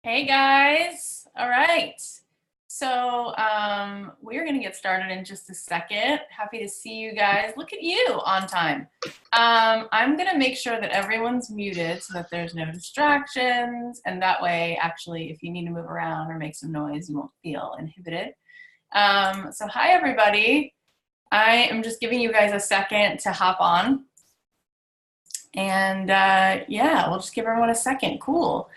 Hey guys. All right. So we're going to get started in just a second. Happy to see you guys. Look at you on time. I'm going to make sure that everyone's muted so that there's no distractions. And that way, actually, if you need to move around or make some noise, you won't feel inhibited. So hi, everybody. I am just giving you guys a second to hop on. And yeah, we'll just give everyone a second. Cool.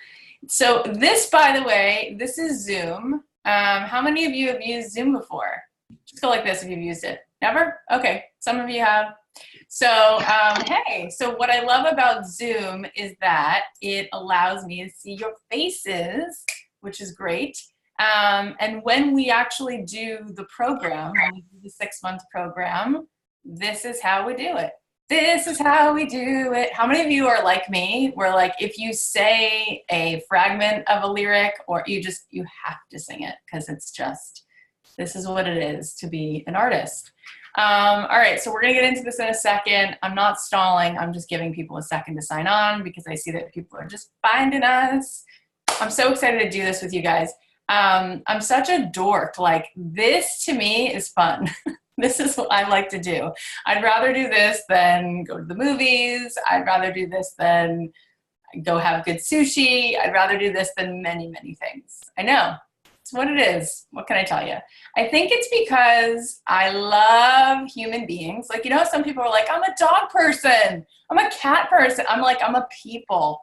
So this, by the way, this is Zoom. How many of you have used Zoom before? Just go like this if you've used it. Never? Okay, some of you have. So hey, so what I love about Zoom is that it allows me to see your faces, which is great. And when we actually do the program, when we do the 6-month program, this is how we do it. This is how we do it. How many of you are like me, where like if you say a fragment of a lyric or you have to sing it because it's just, this is what it is to be an artist. All right, so we're gonna get into this in a second. I'm not stalling, I'm just giving people a second to sign on because I see that people are just finding us. I'm so excited to do this with you guys. I'm such a dork, like this to me is fun. This is what I like to do. I'd rather do this than go to the movies. I'd rather do this than go have good sushi. I'd rather do this than many, many things. I know. It's what it is. What can I tell you? I think it's because I love human beings. Like, you know, some people are like, I'm a dog person. I'm a cat person. I'm like, I'm a people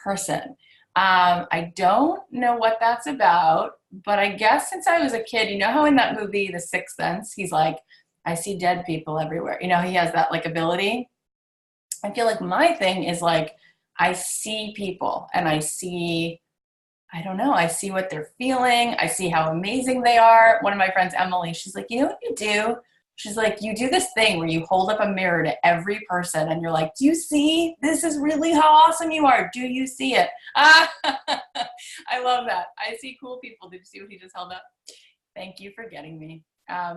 person. I don't know what that's about, but I guess since I was a kid, you know how in that movie, The Sixth Sense, he's like, I see dead people everywhere. You know, he has that like ability. I feel like my thing is like, I see people and I see, I don't know, I see what they're feeling. I see how amazing they are. One of my friends, Emily, she's like, you know what you do? She's like, you do this thing where you hold up a mirror to every person and you're like, do you see? This is really how awesome you are. Do you see it? I love that. I see cool people. Did you see what he just held up? Thank you for getting me.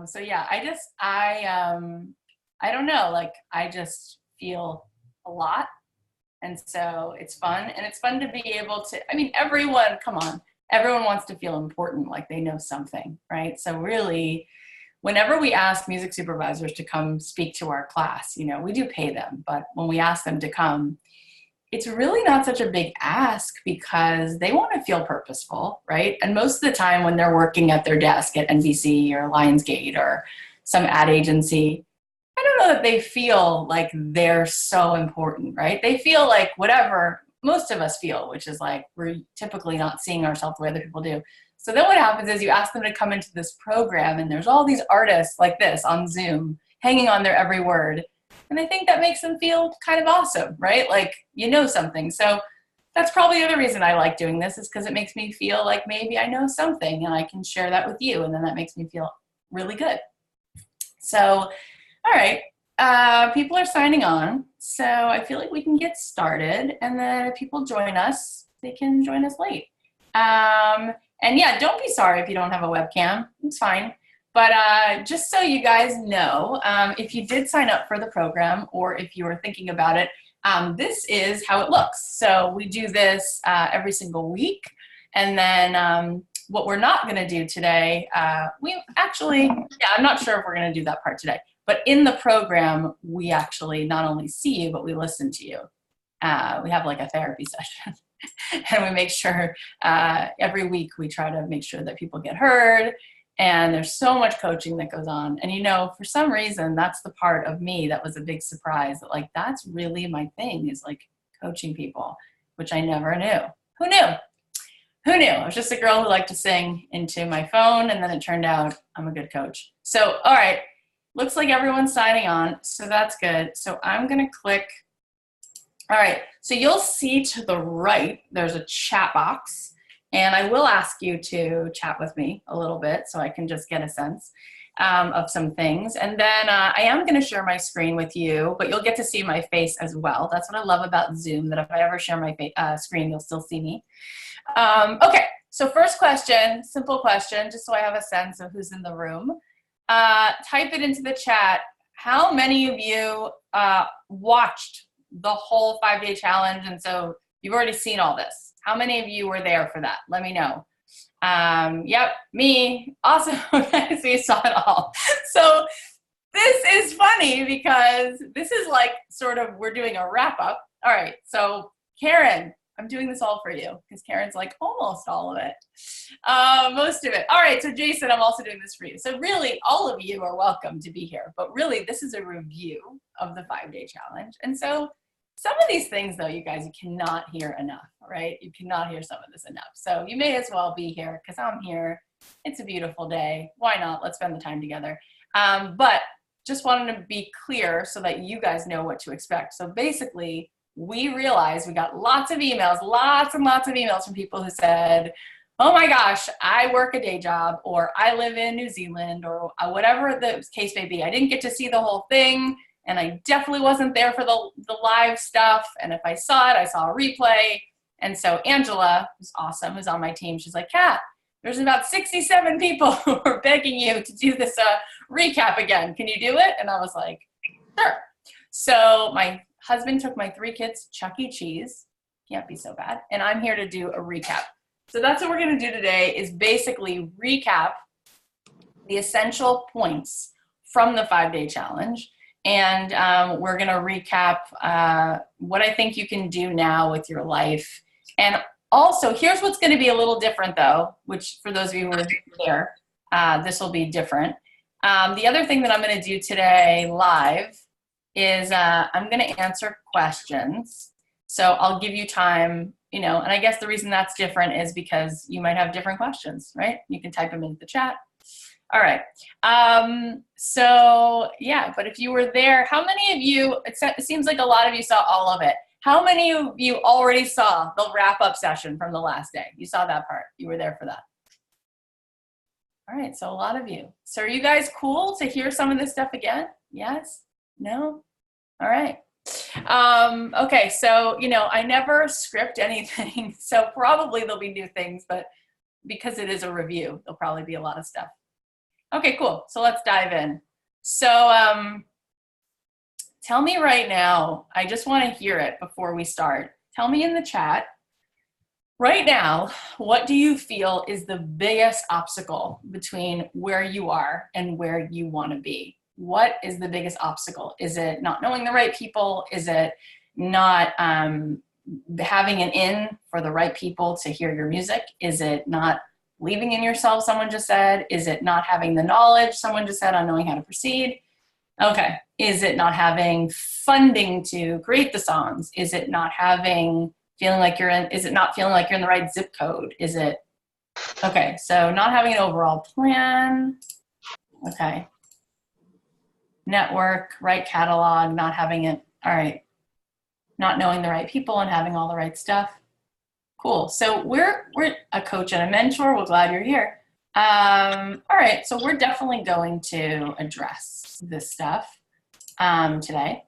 So yeah, I don't know, like I just feel a lot. And so it's fun. And it's fun to be able to, I mean, everyone, come on, everyone wants to feel important, like they know something, right? So really, whenever we ask music supervisors to come speak to our class, you know, we do pay them, but when we ask them to come, it's really not such a big ask because they want to feel purposeful, right? And most of the time when they're working at their desk at NBC or Lionsgate or some ad agency, I don't know that they feel like they're so important, right? They feel like whatever most of us feel, which is like we're typically not seeing ourselves the way other people do. So then what happens is you ask them to come into this program and there's all these artists like this on Zoom hanging on their every word. And I think that makes them feel kind of awesome, right? Like you know something. So that's probably the other reason I like doing this is because it makes me feel like maybe I know something and I can share that with you. And then that makes me feel really good. So, all right. People are signing on. So I feel like we can get started. And then if people join us, they can join us late. And yeah, don't be sorry if you don't have a webcam. It's fine. But just so you guys know, if you did sign up for the program or if you were thinking about it, this is how it looks. So we do this every single week. And then what we're not going to do today, we actually, yeah, I'm not sure if we're going to do that part today. But in the program, we actually not only see you, but we listen to you. We have like a therapy session. And we make sure every week we try to make sure that people get heard. And there's so much coaching that goes on. And you know, for some reason, that's the part of me that was a big surprise that like, that's really my thing is like coaching people, which I never knew. Who knew? Who knew? I was just a girl who liked to sing into my phone. And then it turned out I'm a good coach. So, all right, looks like everyone's signing on. So that's good. So I'm going to click. All right, so you'll see to the right, there's a chat box. And I will ask you to chat with me a little bit so I can just get a sense of some things. And then I am going to share my screen with you, but you'll get to see my face as well. That's what I love about Zoom, that if I ever share my screen, you'll still see me. Okay, so first question, simple question, just so I have a sense of who's in the room. Type it into the chat. How many of you watched the whole 5-day challenge and so You've already seen all this. How many of you were there for that? Let me know. Yep, me. Awesome. Okay, so you saw it all. So this is funny because this is like sort of, we're doing a wrap up. All right, so Karen, I'm doing this all for you because Karen's like almost all of it, most of it. All right, so Jason, I'm also doing this for you. So really, all of you are welcome to be here, but really this is a review of the 5-day challenge. And so some of these things though, you guys, you cannot hear enough, right? You cannot hear some of this enough. So you may as well be here because I'm here. It's a beautiful day. Why not? Let's spend the time together. But just wanted to be clear so that you guys know what to expect. So basically, we realized we got lots of emails, lots and lots of emails from people who said, oh my gosh, I work a day job, or I live in New Zealand, or whatever the case may be. I didn't get to see the whole thing, and I definitely wasn't there for the live stuff. And if I saw it, I saw a replay. And so Angela, who's awesome, who's on my team, she's like, Kat, there's about 67 people who are begging you to do this recap again. Can you do it? And I was like, sure. So my husband took my 3 kids, Chuck E. Cheese, can't be so bad, and I'm here to do a recap. So that's what we're gonna do today, is basically recap the essential points from the 5-day challenge. And we're gonna recap what I think you can do now with your life. And also, here's what's gonna be a little different though, which for those of you who are there, this will be different. The other thing that I'm gonna do today live is I'm going to answer questions. So I'll give you time, you know, and I guess the reason that's different is because you might have different questions, right? You can type them into the chat. All right. So yeah, but if you were there, how many of you, it seems like a lot of you saw all of it. How many of you already saw the wrap-up session from the last day? You saw that part. You were there for that. All right, so a lot of you. So are you guys cool to hear some of this stuff again? Yes? No? All right. Okay, so, you know, I never script anything, so probably there'll be new things, but because it is a review, there'll probably be a lot of stuff. Okay, cool. So let's dive in. So tell me right now, I just want to hear it before we start. Tell me in the chat, right now, what do you feel is the biggest obstacle between where you are and where you want to be? What is the biggest obstacle? Is it not knowing the right people? Is it not having an in for the right people to hear your music? Is it not believing in yourself, someone just said? Is it not having the knowledge, someone just said, on knowing how to proceed? Okay. Is it not having funding to create the songs? Is it not having, feeling like you're in, is it not feeling like you're in the right zip code? Is it, okay, so not having an overall plan. Okay. Network, right catalog, not having it, all right. Not knowing the right people and having all the right stuff. Cool, so we're a coach and a mentor. We're glad you're here. All right, so we're definitely going to address this stuff today.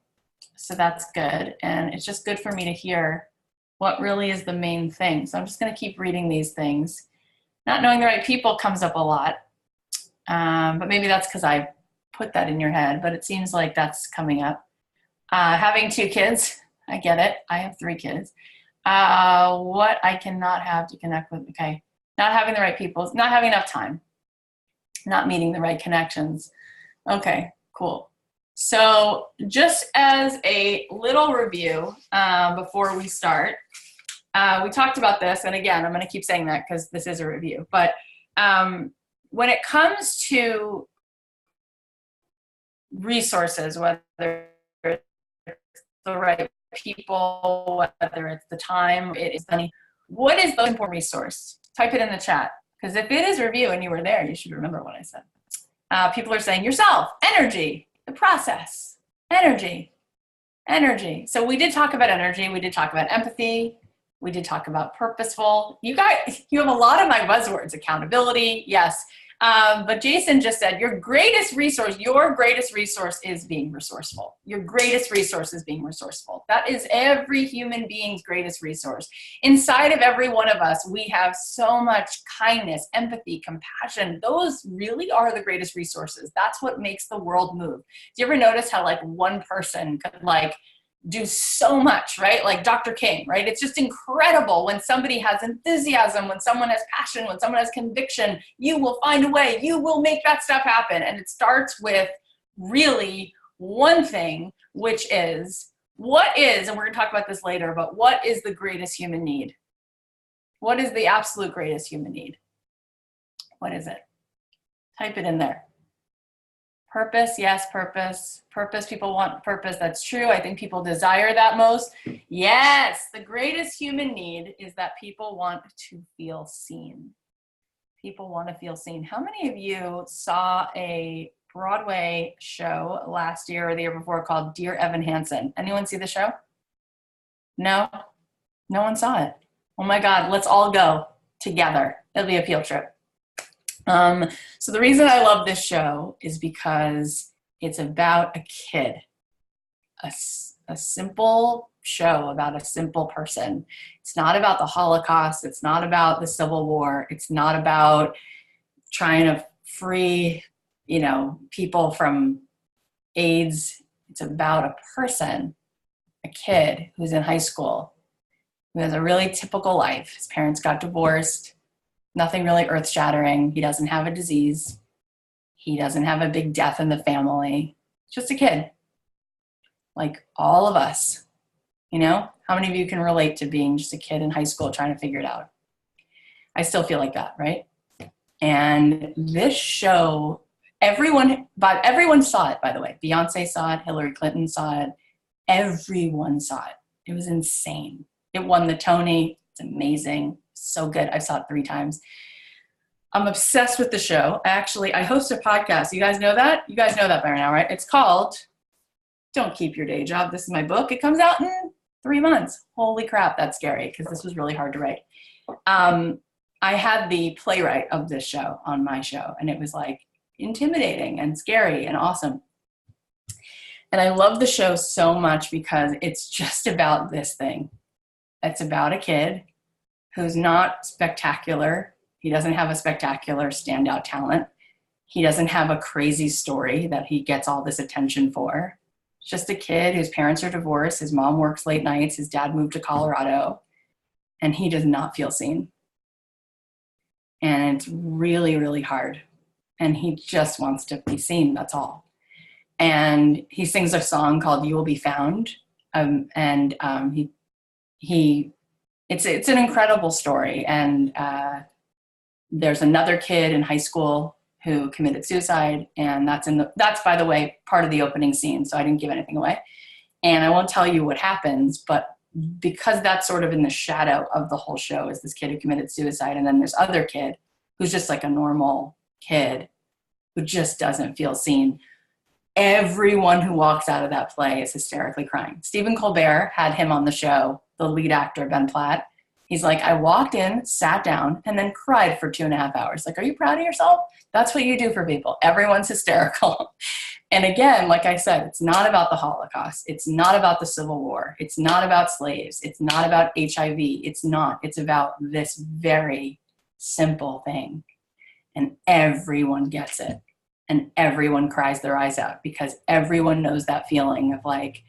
So that's good, and it's just good for me to hear what really is the main thing. So I'm just gonna keep reading these things. Not knowing the right people comes up a lot, but maybe that's because I put that in your head, but it seems like that's coming up. Having 2 kids, I get it. I have 3 kids. What I cannot have to connect with, okay. Not having the right people, not having enough time, not meeting the right connections. Okay, cool. So just as a little review before we start, we talked about this, and again, I'm gonna keep saying that because this is a review, but when it comes to resources, whether it's the right people, whether it's the time, it is money, what is the important resource? Type it in the chat, because if it is review and you were there, you should remember what I said. People are saying yourself, energy, the process, energy. So we did talk about energy, we did talk about empathy, we did talk about purposeful. You guys, you have a lot of my buzzwords, accountability, yes. But Jason just said your greatest resource is being resourceful. Your greatest resource is being resourceful. That is every human being's greatest resource. Inside of every one of us, we have so much kindness, empathy, compassion. Those really are the greatest resources. That's what makes the world move. Do you ever notice how like one person could like do so much, right? Like Dr. King, right? It's just incredible when somebody has enthusiasm, when someone has passion, when someone has conviction, you will find a way, you will make that stuff happen. And it starts with really one thing, which is, what is, and we're gonna talk about this later, but what is the greatest human need? What is the absolute greatest human need? What is it? Type it in there. Purpose, yes, purpose. Purpose, people want purpose. That's true. I think people desire that most. Yes, the greatest human need is that people want to feel seen. People want to feel seen. How many of you saw a Broadway show last year or the year before called Dear Evan Hansen? Anyone see the show? No? No one saw it. Oh my God, let's all go together. It'll be a field trip. So the reason I love this show is because it's about a kid, a simple show about a simple person. It's not about the Holocaust. It's not about the Civil War. It's not about trying to free, people from AIDS. It's about a person, a kid who's in high school, who has a really typical life. His parents got divorced. Nothing really earth-shattering. He doesn't have a disease. He doesn't have a big death in the family. Just a kid, like all of us. How many of you can relate to being just a kid in high school trying to figure it out? I still feel like that, right? And this show, everyone saw it, by the way. Beyonce saw it. Hillary Clinton saw it. Everyone saw it. It was insane. It won the Tony. It's amazing. So good. I saw it 3 times. I'm obsessed with the show. I host a podcast. You guys know that? You guys know that by now, right? It's called Don't Keep Your Day Job. This is my book. It comes out in 3 months. Holy crap, that's scary because this was really hard to write. I had the playwright of this show on my show, and it was like intimidating and scary and awesome. And I love the show so much because it's just about this thing. It's about a kid who's not spectacular. He doesn't have a spectacular standout talent. He doesn't have a crazy story that he gets all this attention for. It's just a kid whose parents are divorced. His mom works late nights. His dad moved to Colorado, and he does not feel seen. And it's really, really hard. And he just wants to be seen. That's all. And he sings a song called "You Will Be Found." It's an incredible story. And there's another kid in high school who committed suicide, and that's by the way part of the opening scene, so I didn't give anything away. And I won't tell you what happens, but because that's sort of in the shadow of the whole show is this kid who committed suicide, and then this other kid who's just like a normal kid who just doesn't feel seen. Everyone who walks out of that play is hysterically crying. Stephen Colbert had him on the show, the lead actor, Ben Platt. He's like, I walked in, sat down, and then cried for 2.5 hours. Like, are you proud of yourself? That's what you do for people. Everyone's hysterical. And again, like I said, it's not about the Holocaust. It's not about the Civil War. It's not about slaves. It's not about HIV. It's not. It's about this very simple thing. And everyone gets it. And everyone cries their eyes out because everyone knows that feeling of like,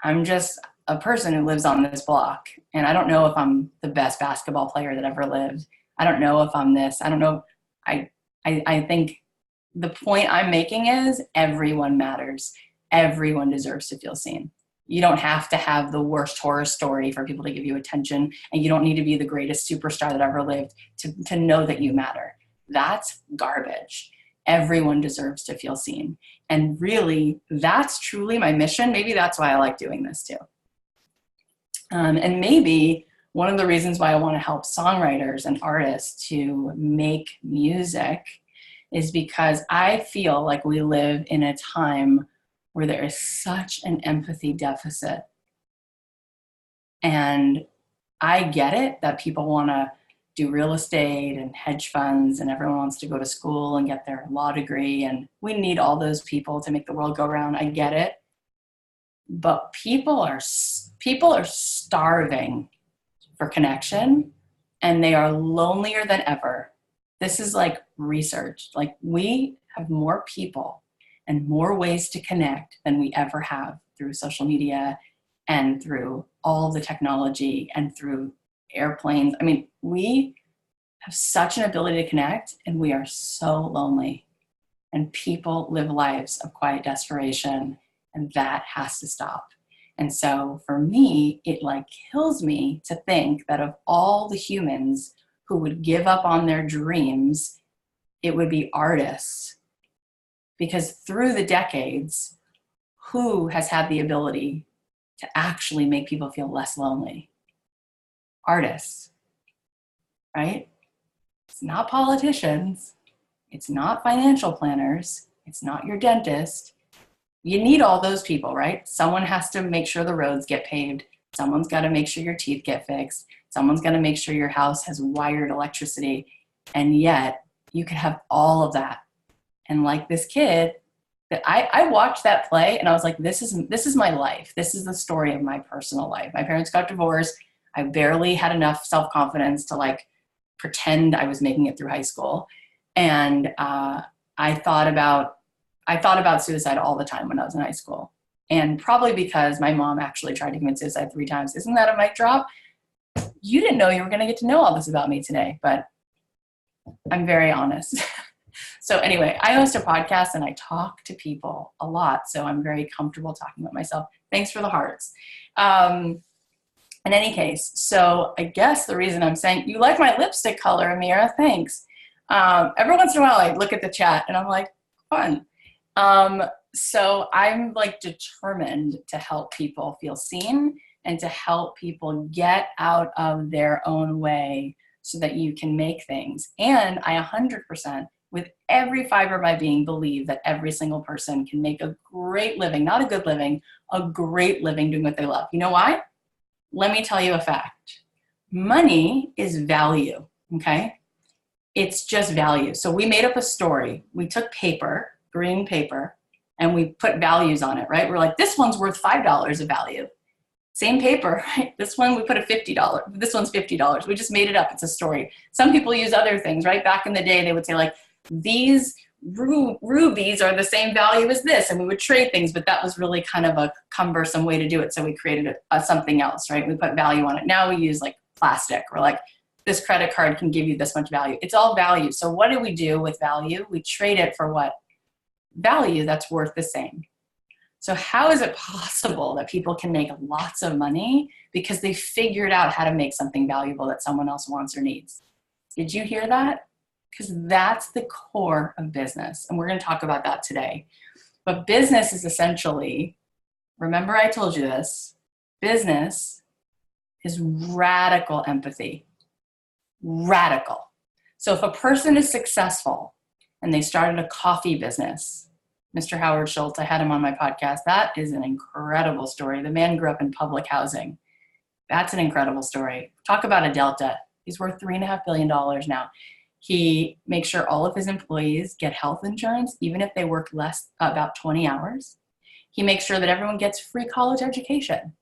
I'm just a person who lives on this block. And I don't know if I'm the best basketball player that ever lived. I don't know if I'm this. I don't know. I think the point I'm making is everyone matters. Everyone deserves to feel seen. You don't have to have the worst horror story for people to give you attention. And you don't need to be the greatest superstar that ever lived to know that you matter. That's garbage. Everyone deserves to feel seen. And really, that's truly my mission. Maybe that's why I like doing this too. And maybe one of the reasons why I want to help songwriters and artists to make music is because I feel like we live in a time where there is such an empathy deficit. And I get it that people want to do real estate and hedge funds, and everyone wants to go to school and get their law degree, and we need all those people to make the world go round. I get it. But people are starving for connection, and they are lonelier than ever. This is like research. Like, we have more people and more ways to connect than we ever have through social media and through all the technology and through airplanes. I mean, we have such an ability to connect, and we are so lonely. And people live lives of quiet desperation, and that has to stop. And so for me, it like kills me to think that of all the humans who would give up on their dreams, it would be artists. Because through the decades, who has had the ability to actually make people feel less lonely? Artists, right? It's not politicians. It's not financial planners. It's not your dentist. You need all those people, right? Someone has to make sure the roads get paved. Someone's got to make sure your teeth get fixed. Someone's got to make sure your house has wired electricity. And yet you could have all of that. And like this kid, that I watched that play and I was like, this is my life. This is the story of my personal life. My parents got divorced. I barely had enough self-confidence to like pretend I was making it through high school. And I thought about suicide all the time when I was in high school. And probably because my mom actually tried to commit suicide 3 times. Isn't that a mic drop? You didn't know you were going to get to know all this about me today, but I'm very honest. So anyway, I host a podcast and I talk to people a lot. So I'm very comfortable talking about myself. Thanks for the hearts. In any case, so I guess the reason I'm saying, you like my lipstick color, Amira, thanks. Every once in a while I look at the chat and I'm like, fun. So I'm like determined to help people feel seen and to help people get out of their own way so that you can make things. And I 100% with every fiber of my being believe that every single person can make a great living, not a good living, a great living doing what they love. You know why? Let me tell you a fact. Money is value, okay? It's just value. So we made up a story. We took paper, green paper, and we put values on it, right? We're like, this one's worth $5 of value. Same paper, right? This one, we put a $50, this one's $50. We just made it up, it's a story. Some people use other things, right? Back in the day, they would say like, these rubies are the same value as this, and we would trade things, but that was really kind of a cumbersome way to do it. So we created something else, right? We put value on it. Now we use like plastic. We're like, this credit card can give you this much value. It's all value. So what do we do with value? We trade it for what? Value that's worth the same. So how is it possible that people can make lots of money because they figured out how to make something valuable that someone else wants or needs? Did you hear that? Because that's the core of business. And we're going to talk about that today. But business is essentially, remember I told you this, business is radical empathy. Radical. So if a person is successful and they started a coffee business, Mr. Howard Schultz, I had him on my podcast. That is an incredible story. The man grew up in public housing. That's an incredible story. Talk about a delta. He's worth $3.5 billion now. He makes sure all of his employees get health insurance, even if they work less, about 20 hours. He makes sure that everyone gets free college education.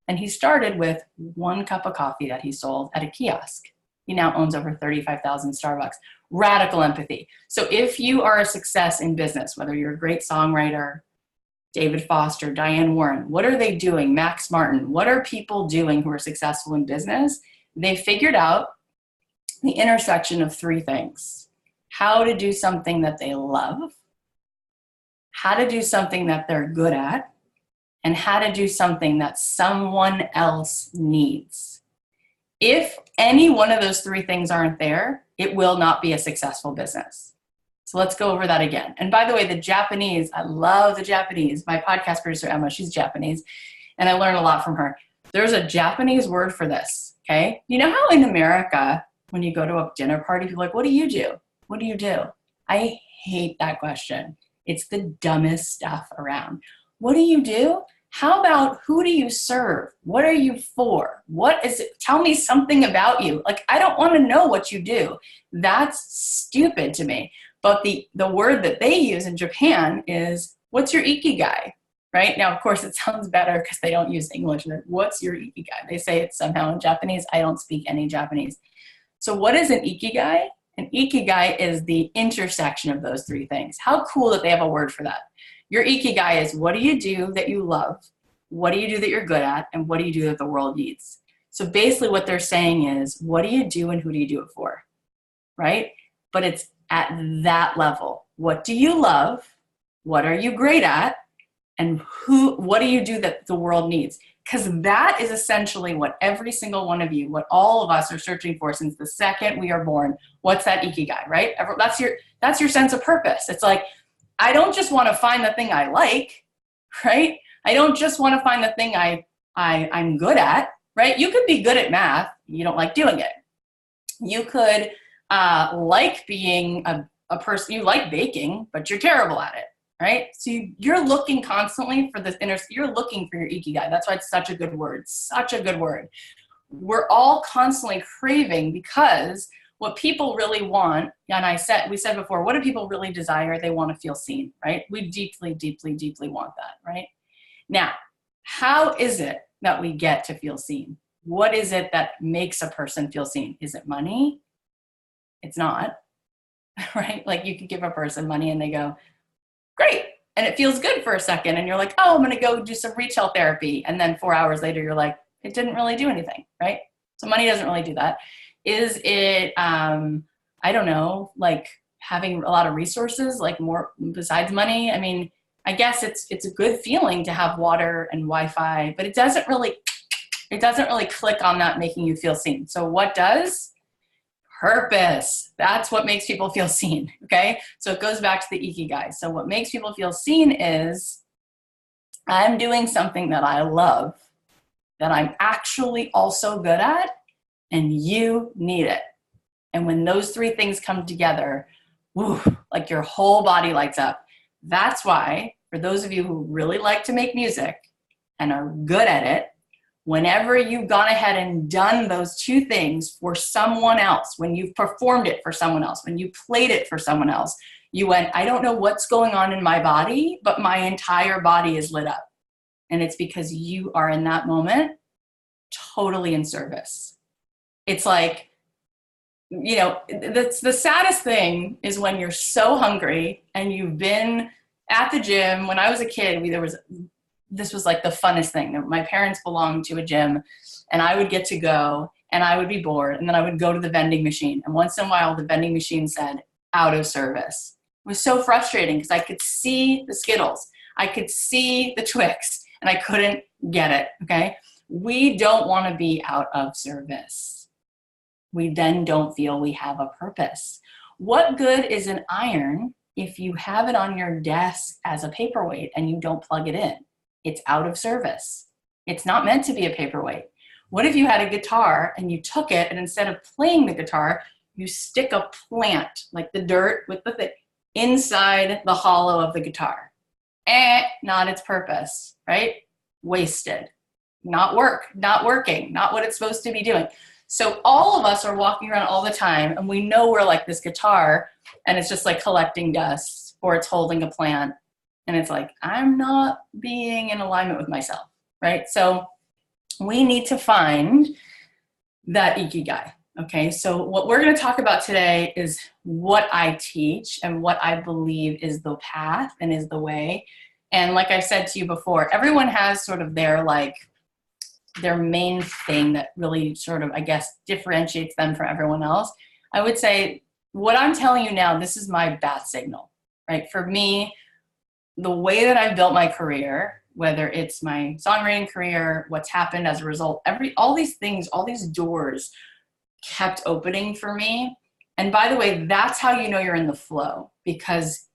And he started with 1 cup of coffee that he sold at a kiosk. He now owns over 35,000 Starbucks. Radical empathy. So if you are a success in business, whether you're a great songwriter, David Foster, Diane Warren, what are they doing? Max Martin, what are people doing who are successful in business? They figured out the intersection of 3 things. How to do something that they love, how to do something that they're good at, and how to do something that someone else needs. If any one of those 3 things aren't there, it will not be a successful business. So let's go over that again. And by the way, the Japanese, I love the Japanese. My podcast producer, Emma, she's Japanese, and I learned a lot from her. There's a Japanese word for this, okay? You know how in America, when you go to a dinner party, people are like, what do you do? What do you do? I hate that question. It's the dumbest stuff around. What do you do? How about who do you serve? What are you for? What is it? Tell me something about you. Like, I don't want to know what you do. That's stupid to me. But the word that they use in Japan is, what's your Iki Guy? Right? Now, of course, it sounds better because they don't use English. What's your Iki Guy? They say it somehow in Japanese. I don't speak any Japanese. So what is an Iki Guy? An Iki Guy is the intersection of those 3 things. How cool that they have a word for that. Your Iki Guy is, what do you do that you love? what do you do that you're good at, and what do you do that the world needs? So basically what they're saying is, what do you do and who do you do it for, right? But it's at that level. What do you love? What are you great at? And what do you do that the world needs? Because that is essentially what every single one of you, what all of us are searching for since the second we are born. What's that Iki Guy, right? That's your sense of purpose. It's like, I don't just want to find the thing I like, right? I don't just want to find the thing I'm good at, right? You could be good at math, you don't like doing it. You could like being a person, you like baking, but you're terrible at it, right? So you're looking constantly for this you're looking for your Iki Guy. That's why it's such a good word, such a good word. We're all constantly craving, because what people really want, and we said before, what do people really desire? They want to feel seen, right? We deeply, deeply, deeply want that, right? Now, how is it that we get to feel seen? What is it that makes a person feel seen? Is it money? It's not, right? Like you could give a person money and they go, great. And it feels good for a second. And you're like, oh, I'm going to go do some retail therapy. And then 4 hours later, you're like, it didn't really do anything, right? So money doesn't really do that. Is it, I don't know, like having a lot of resources, like more besides money? I mean, I guess it's a good feeling to have water and Wi-Fi, but it doesn't really click on that making you feel seen. So what does? Purpose. That's what makes people feel seen, okay? So it goes back to the Iki Guy. So what makes people feel seen is, I'm doing something that I love, that I'm actually also good at, and you need it. And when those three things come together, woo, like your whole body lights up. That's why, for those of you who really like to make music and are good at it, whenever you've gone ahead and done those two things for someone else, when you've performed it for someone else, when you played it for someone else, you went, I don't know what's going on in my body, but my entire body is lit up. And it's because you are in that moment totally in service. It's like, you know, the saddest thing is when you're so hungry and you've been at the gym. When I was a kid, this was like the funnest thing. My parents belonged to a gym, and I would get to go, and I would be bored, and then I would go to the vending machine. And once in a while, the vending machine said, out of service. It was so frustrating because I could see the Skittles. I could see the Twix, and I couldn't get it, okay? We don't want to be out of service. We then don't feel we have a purpose. What good is an iron if you have it on your desk as a paperweight and you don't plug it in? It's out of service. It's not meant to be a paperweight. What if you had a guitar and you took it, and instead of playing the guitar, you stick a plant, like the dirt with the thing, inside the hollow of the guitar? Not its purpose, right? Wasted. Not working, not what it's supposed to be doing. So all of us are walking around all the time, and we know we're like this guitar, and it's just like collecting dust, or it's holding a plant. And it's like, I'm not being in alignment with myself, right? So we need to find that Iki Guy, okay? So what we're gonna talk about today is what I teach and what I believe is the path and is the way. And like I said to you before, everyone has sort of their main thing that really sort of, I guess, differentiates them from everyone else. I would say what I'm telling you now, this is my bat signal, right? For me, the way that I've built my career, whether it's my songwriting career, what's happened as a result, all these things, all these doors kept opening for me. And by the way, that's how you know you're in the flow, because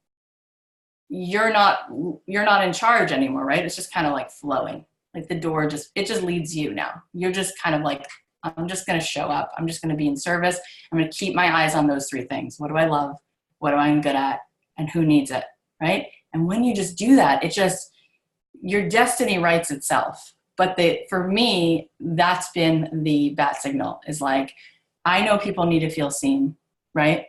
you're not in charge anymore, right? It's just kind of like flowing. Like the door it just leads you now. You're just kind of like, I'm just going to show up. I'm just going to be in service. I'm going to keep my eyes on those three things. What do I love? What am I good at? And who needs it, right? And when you just do that, your destiny writes itself. But for me, that's been the bat signal, is like, I know people need to feel seen, right?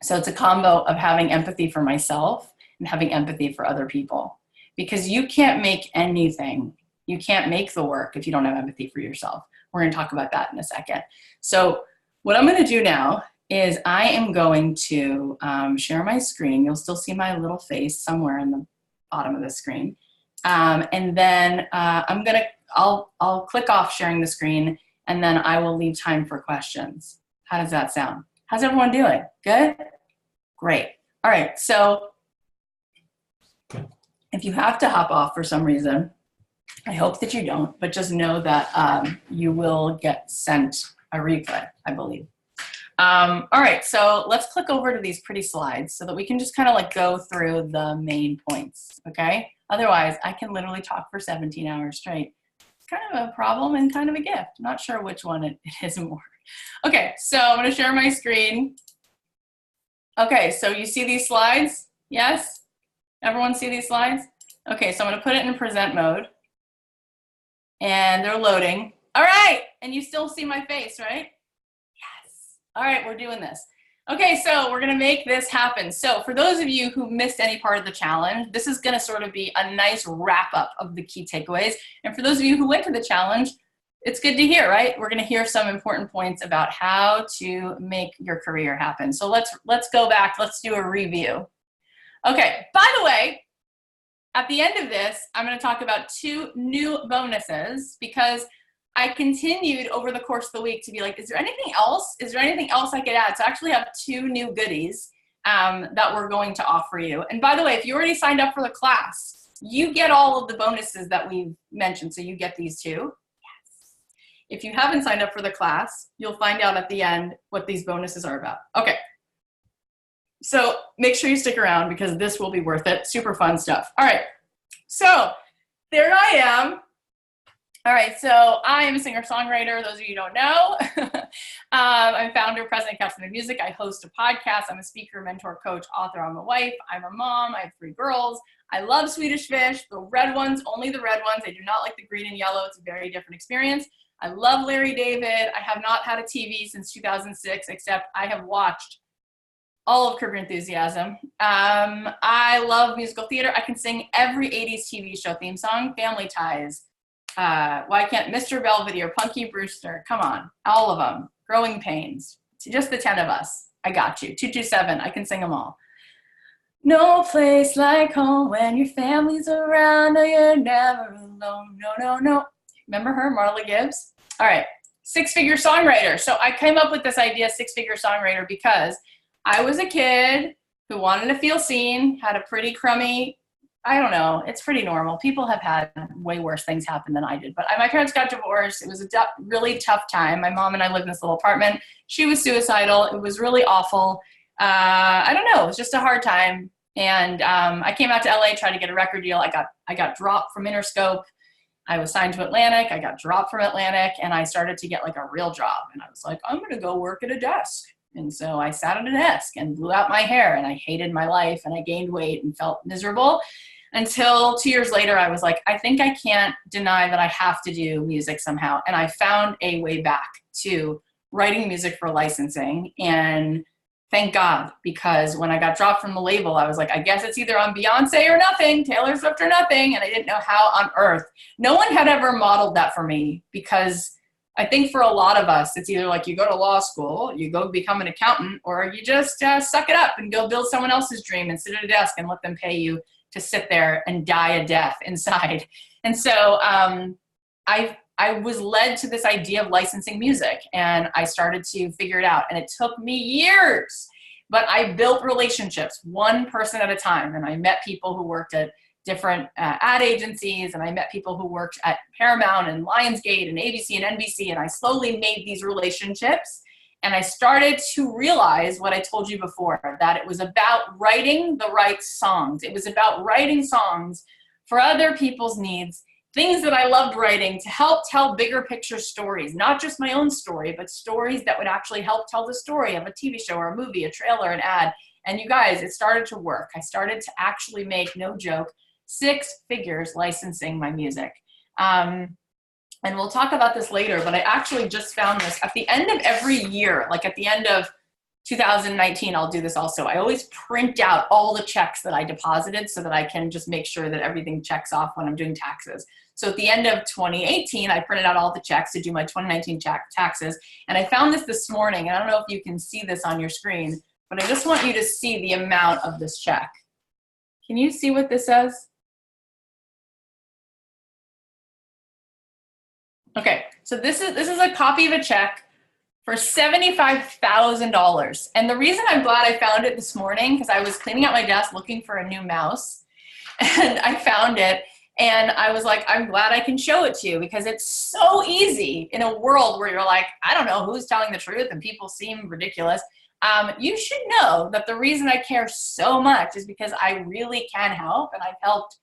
So it's a combo of having empathy for myself and having empathy for other people. Because you can't make anything. You can't make the work if you don't have empathy for yourself. We're going to talk about that in a second. So what I'm going to do now is I am going to share my screen. You'll still see my little face somewhere in the bottom of the screen. And then I'll click off sharing the screen, and then I will leave time for questions. How does that sound? How's everyone doing? Good? Great. All right, so if you have to hop off for some reason, I hope that you don't, but just know that you will get sent a replay, I believe. All right, so let's click over to these pretty slides so that we can just kind of like go through the main points, okay? Otherwise, I can literally talk for 17 hours straight. It's kind of a problem and kind of a gift. I'm not sure which one it is more. Okay, so I'm gonna share my screen. Okay, so you see these slides? Yes? Everyone see these slides? Okay, so I'm gonna put it in present mode. And they're loading. All right, and you still see my face, right? Yes. All right, we're doing this. Okay, so we're gonna make this happen. So for those of you who missed any part of the challenge, this is gonna sort of be a nice wrap up of the key takeaways. And for those of you who went to the challenge, it's good to hear, right? We're gonna hear some important points about how to make your career happen. So let's go back, let's do a review. Okay, by the way, at the end of this, I'm gonna talk about 2 new bonuses because I continued over the course of the week to be like, is there anything else? Is there anything else I could add? So I actually have 2 new goodies that we're going to offer you. And by the way, if you already signed up for the class, you get all of the bonuses that we've mentioned. So you get these 2. Yes. If you haven't signed up for the class, you'll find out at the end what these bonuses are about. Okay. So make sure you stick around because this will be worth it. Super fun stuff. All right. So there I am. All right, so I am a singer-songwriter, those of you who don't know. I'm founder, president of Captain of Music. I host a podcast. I'm a speaker, mentor, coach, author. I'm a wife. I'm a mom. I have 3 girls. I love Swedish Fish, the red ones, only the red ones. I do not like the green and yellow. It's a very different experience. I love Larry David. I have not had a TV since 2006, except I have watched all of Curb Your Enthusiasm. I love musical theater. I can sing every 80s TV show theme song, Family Ties. Why can't Mr. Belvedere, Punky Brewster, come on, all of them, Growing Pains, just the 10 of us, I got you, 227, I can sing them all. No place like home when your family's around, no, you're never alone, no, no, no. Remember her, Marla Gibbs? All right, 6-figure songwriter. So I came up with this idea, 6-figure songwriter, because I was a kid who wanted to feel seen, had a pretty crummy, I don't know, it's pretty normal. People have had way worse things happen than I did. But my parents got divorced. It was a really tough time. My mom and I lived in this little apartment. She was suicidal. It was really awful. I don't know, it was just a hard time. And I came out to LA, tried to get a record deal. I got dropped from Interscope. I was signed to Atlantic. I got dropped from Atlantic, and I started to get like a real job. And I was like, I'm gonna go work at a desk. And so I sat at a desk and blew out my hair, and I hated my life, and I gained weight and felt miserable. Until 2 years later, I was like, I think I can't deny that I have to do music somehow. And I found a way back to writing music for licensing. And thank God, because when I got dropped from the label, I was like, I guess it's either on Beyonce or nothing, Taylor Swift or nothing. And I didn't know how on earth. No one had ever modeled that for me, because I think for a lot of us, it's either like you go to law school, you go become an accountant, or you just suck it up and go build someone else's dream and sit at a desk and let them pay you to sit there and die a death inside. And so I was led to this idea of licensing music, and I started to figure it out. And it took me years, but I built relationships one person at a time. And I met people who worked at different ad agencies, and I met people who worked at Paramount and Lionsgate and ABC and NBC. And I slowly made these relationships. And I started to realize what I told you before, that it was about writing the right songs. It was about writing songs for other people's needs, things that I loved writing to help tell bigger picture stories, not just my own story, but stories that would actually help tell the story of a TV show or a movie, a trailer, an ad. And you guys, it started to work. I started to actually make, no joke, 6 figures licensing my music. And we'll talk about this later, but I actually just found this at the end of every year, like at the end of 2019, I'll do this also. I always print out all the checks that I deposited so that I can just make sure that everything checks off when I'm doing taxes. So at the end of 2018, I printed out all the checks to do my 2019 taxes. And I found this morning, and I don't know if you can see this on your screen, but I just want you to see the amount of this check. Can you see what this says? Okay, so this is a copy of a check for $75,000. And the reason I'm glad I found it this morning, because I was cleaning out my desk looking for a new mouse, and I found it, and I was like, I'm glad I can show it to you, because it's so easy in a world where you're like, I don't know who's telling the truth and people seem ridiculous. You should know that the reason I care so much is because I really can help, and I've helped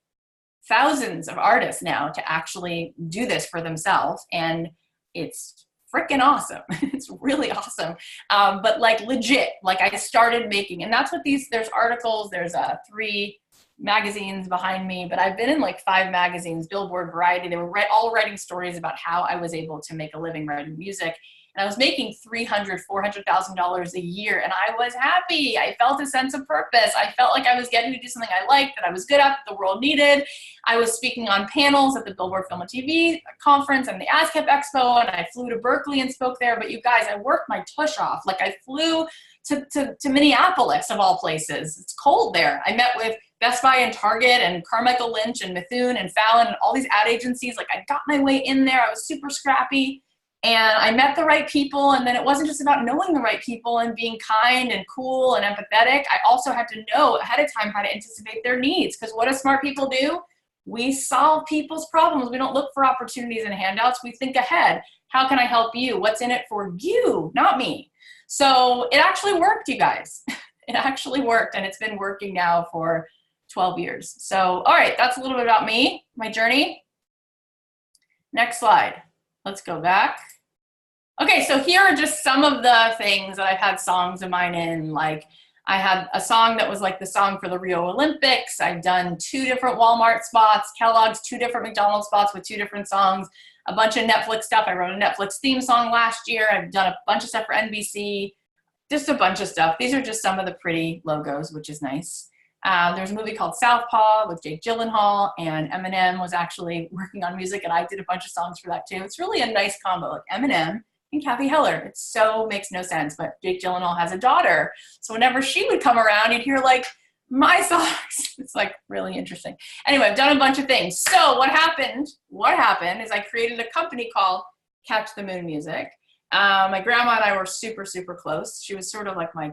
thousands of artists now to actually do this for themselves, and it's freaking awesome. It's really awesome. But like legit, like I started making, and that's what there's articles, there's 3 magazines behind me, but I've been in like 5 magazines, Billboard, Variety. They were all writing stories about how I was able to make a living writing music. And I was making $300,000, $400,000 a year, and I was happy. I felt a sense of purpose. I felt like I was getting to do something I liked, that I was good at, that the world needed. I was speaking on panels at the Billboard Film and TV conference and the ASCAP Expo, and I flew to Berkeley and spoke there. But you guys, I worked my tush off. Like I flew to Minneapolis, of all places. It's cold there. I met with Best Buy and Target and Carmichael Lynch and Mithun and Fallon and all these ad agencies. Like I got my way in there. I was super scrappy. And I met the right people, and then it wasn't just about knowing the right people and being kind and cool and empathetic. I also had to know ahead of time how to anticipate their needs, because what do smart people do? We solve people's problems. We don't look for opportunities and handouts. We think ahead. How can I help you? What's in it for you, not me? So it actually worked, you guys. It actually worked, and it's been working now for 12 years. So, all right, that's a little bit about me, my journey. Next slide. Let's go back. Okay, so here are just some of the things that I've had songs of mine in. Like I had a song that was like the song for the Rio Olympics. I've done 2 different Walmart spots, Kellogg's, 2 different McDonald's spots with 2 different songs, a bunch of Netflix stuff. I wrote a Netflix theme song last year. I've done a bunch of stuff for NBC, just a bunch of stuff. These are just some of the pretty logos, which is nice. There's a movie called Southpaw with Jake Gyllenhaal, and Eminem was actually working on music, and I did a bunch of songs for that too. It's really a nice combo, like Eminem and Kathy Heller. It so makes no sense, but Jake Gyllenhaal has a daughter, so whenever she would come around, you'd hear like my songs. It's like really interesting. Anyway, I've done a bunch of things. So what happened is I created a company called Catch the Moon Music. My grandma and I were super, super close. She was sort of like my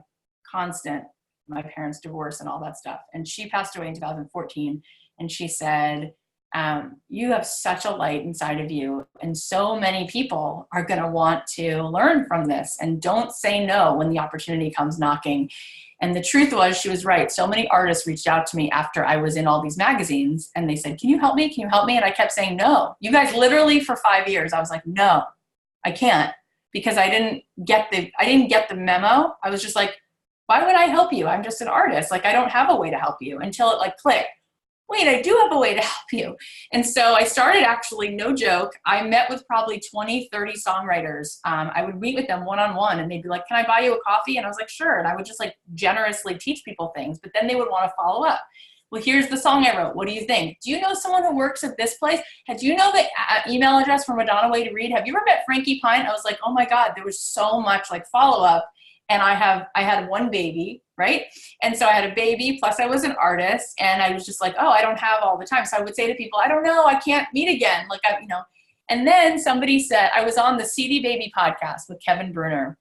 constant, my parents' divorce and all that stuff. And she passed away in 2014. And she said, you have such a light inside of you, and so many people are going to want to learn from this, and don't say no when the opportunity comes knocking. And the truth was, she was right. So many artists reached out to me after I was in all these magazines, and they said, can you help me? Can you help me? And I kept saying, no. You guys, literally for 5 years, I was like, no, I can't, because I didn't get the memo. I was just like, why would I help you? I'm just an artist. Like, I don't have a way to help you, until it like clicked. Wait, I do have a way to help you. And so I started, actually, no joke, I met with probably 20, 30 songwriters. I would meet with them one-on-one, and they'd be like, can I buy you a coffee? And I was like, sure. And I would just like generously teach people things, but then they would want to follow up. Well, here's the song I wrote. What do you think? Do you know someone who works at this place? Do you know the email address for Madonna Way to Read? Have you ever met Frankie Pine? I was like, oh my God, there was so much like follow-up. And I had 1 baby, right? And so I had a baby, plus I was an artist, and I was just like, oh, I don't have all the time. So I would say to people, I don't know, I can't meet again. Like, and then somebody said, I was on the CD Baby podcast with Kevin Bruner.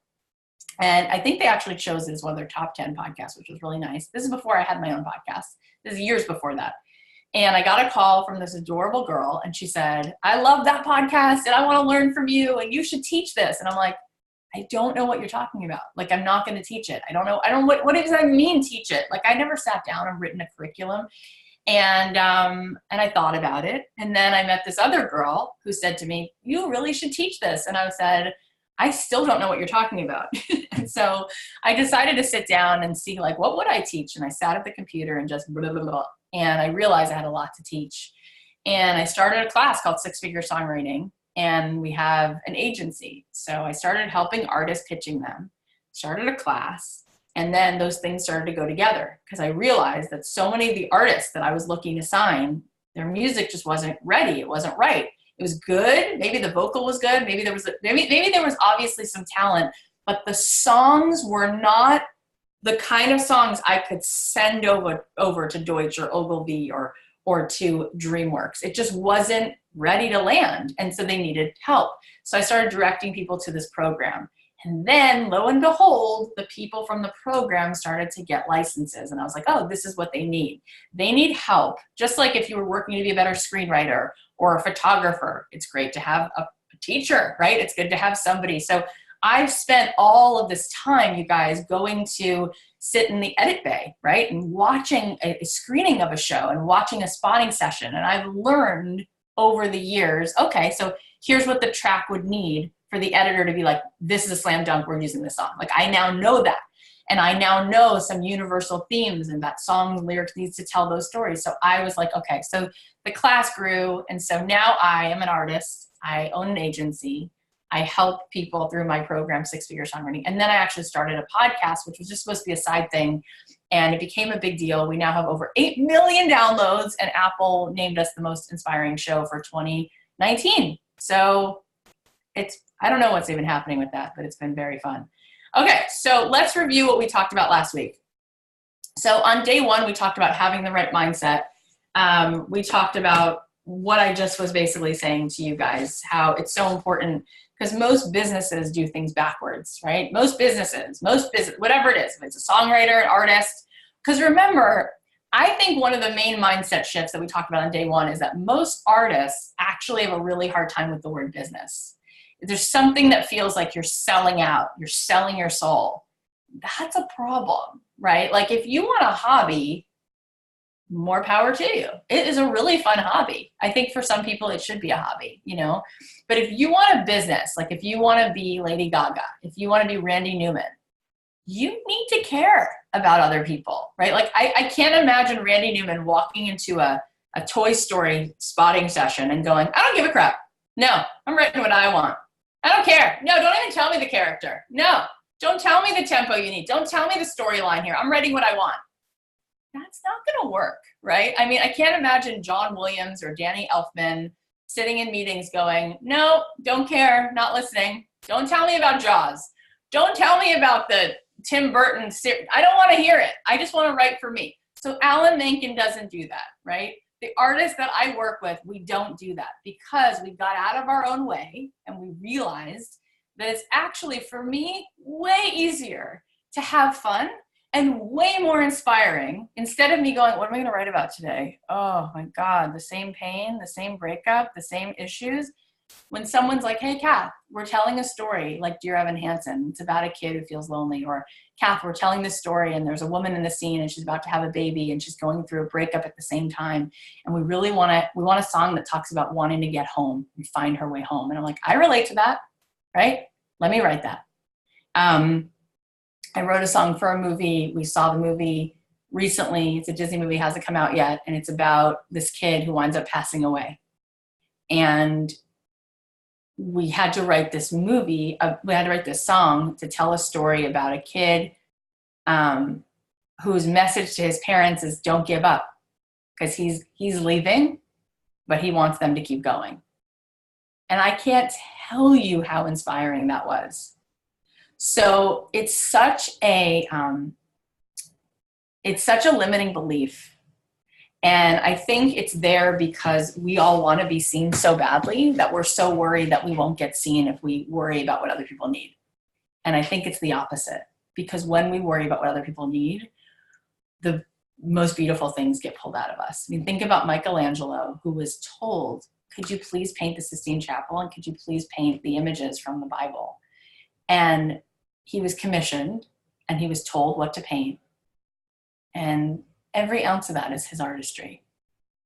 And I think they actually chose it as one of their top 10 podcasts, which was really nice. This is before I had my own podcast. This is years before that. And I got a call from this adorable girl, and she said, I love that podcast, and I want to learn from you, and you should teach this. And I'm like, I don't know what you're talking about. Like, I'm not going to teach it. I don't know. What does that mean, teach it? Like, I never sat down and written a curriculum. And I thought about it. And then I met this other girl who said to me, you really should teach this. And I said, I still don't know what you're talking about. And so I decided to sit down and see, like, what would I teach? And I sat at the computer and just blah, blah, blah. And I realized I had a lot to teach. And I started a class called 6-Figure Songwriting. And we have an agency. So I started helping artists, pitching them, started a class, and then those things started to go together, because I realized that so many of the artists that I was looking to sign, their music just wasn't ready. It wasn't right. It was good. Maybe the vocal was good. Maybe there was obviously some talent, but the songs were not the kind of songs I could send over to Deutsch or Ogilvy or or to DreamWorks. It just wasn't ready to land. And so they needed help. So I started directing people to this program. And then lo and behold, the people from the program started to get licenses. And I was like, oh, this is what they need. They need help. Just like if you were working to be a better screenwriter or a photographer, it's great to have a teacher, right? It's good to have somebody. So I've spent all of this time, you guys, going to sit in the edit bay, right? And watching a screening of a show and watching a spotting session. And I've learned over the years, okay, so here's what the track would need for the editor to be like, this is a slam dunk, we're using this song. Like, I now know that. And I now know some universal themes, and that song's lyrics needs to tell those stories. So I was like, okay, so the class grew. And so now I am an artist. I own an agency. I help people through my program, Six Figure Songwriting. And then I actually started a podcast, which was just supposed to be a side thing. And it became a big deal. We now have over 8 million downloads, and Apple named us the most inspiring show for 2019. So I don't know what's even happening with that, but it's been very fun. Okay, so let's review what we talked about last week. So on day one, we talked about having the right mindset. We talked about what I just was basically saying to you guys, how it's so important, because most businesses do things backwards, right? Most businesses, whatever it is, if it's a songwriter, an artist, because remember, I think one of the main mindset shifts that we talked about on day one is that most artists actually have a really hard time with the word business. There's something that feels like you're selling out, you're selling your soul. That's a problem, right? Like if you want a hobby, more power to you. It is a really fun hobby. I think for some people it should be a hobby, you know? But if you want a business, like if you want to be Lady Gaga, if you want to be Randy Newman, you need to care about other people, right? Like I can't imagine Randy Newman walking into a Toy Story spotting session and going, I don't give a crap. No, I'm writing what I want. I don't care. No, don't even tell me the character. No, don't tell me the tempo you need. Don't tell me the storyline here. I'm writing what I want. That's not going to work, right? I mean, I can't imagine John Williams or Danny Elfman sitting in meetings going, no, don't care, not listening. Don't tell me about Jaws. Don't tell me about the Tim Burton series. I don't want to hear it. I just want to write for me. So Alan Menken doesn't do that, right? The artists that I work with, we don't do that because we got out of our own way and we realized that it's actually, for me, way easier to have fun and way more inspiring. Instead of me going, what am I going to write about today? Oh my God, the same pain, the same breakup, the same issues. When someone's like, hey, Kath, we're telling a story like Dear Evan Hansen. It's about a kid who feels lonely. Or Kath, we're telling this story and there's a woman in the scene and she's about to have a baby and she's going through a breakup at the same time. And we really want a song that talks about wanting to get home and find her way home. And I'm like, I relate to that, right? Let me write that. I wrote a song for a movie. We saw the movie recently. It's a Disney movie, hasn't come out yet. And it's about this kid who winds up passing away. And we had to write this movie. We had to write this song to tell a story about a kid whose message to his parents is don't give up, because he's leaving, but he wants them to keep going. And I can't tell you how inspiring that was. So it's such a limiting belief. And I think it's there because we all want to be seen so badly that we're so worried that we won't get seen if we worry about what other people need. And I think it's the opposite, because when we worry about what other people need, the most beautiful things get pulled out of us. I mean, think about Michelangelo, who was told, could you please paint the Sistine Chapel? And could you please paint the images from the Bible? And he was commissioned and he was told what to paint. And every ounce of that is his artistry.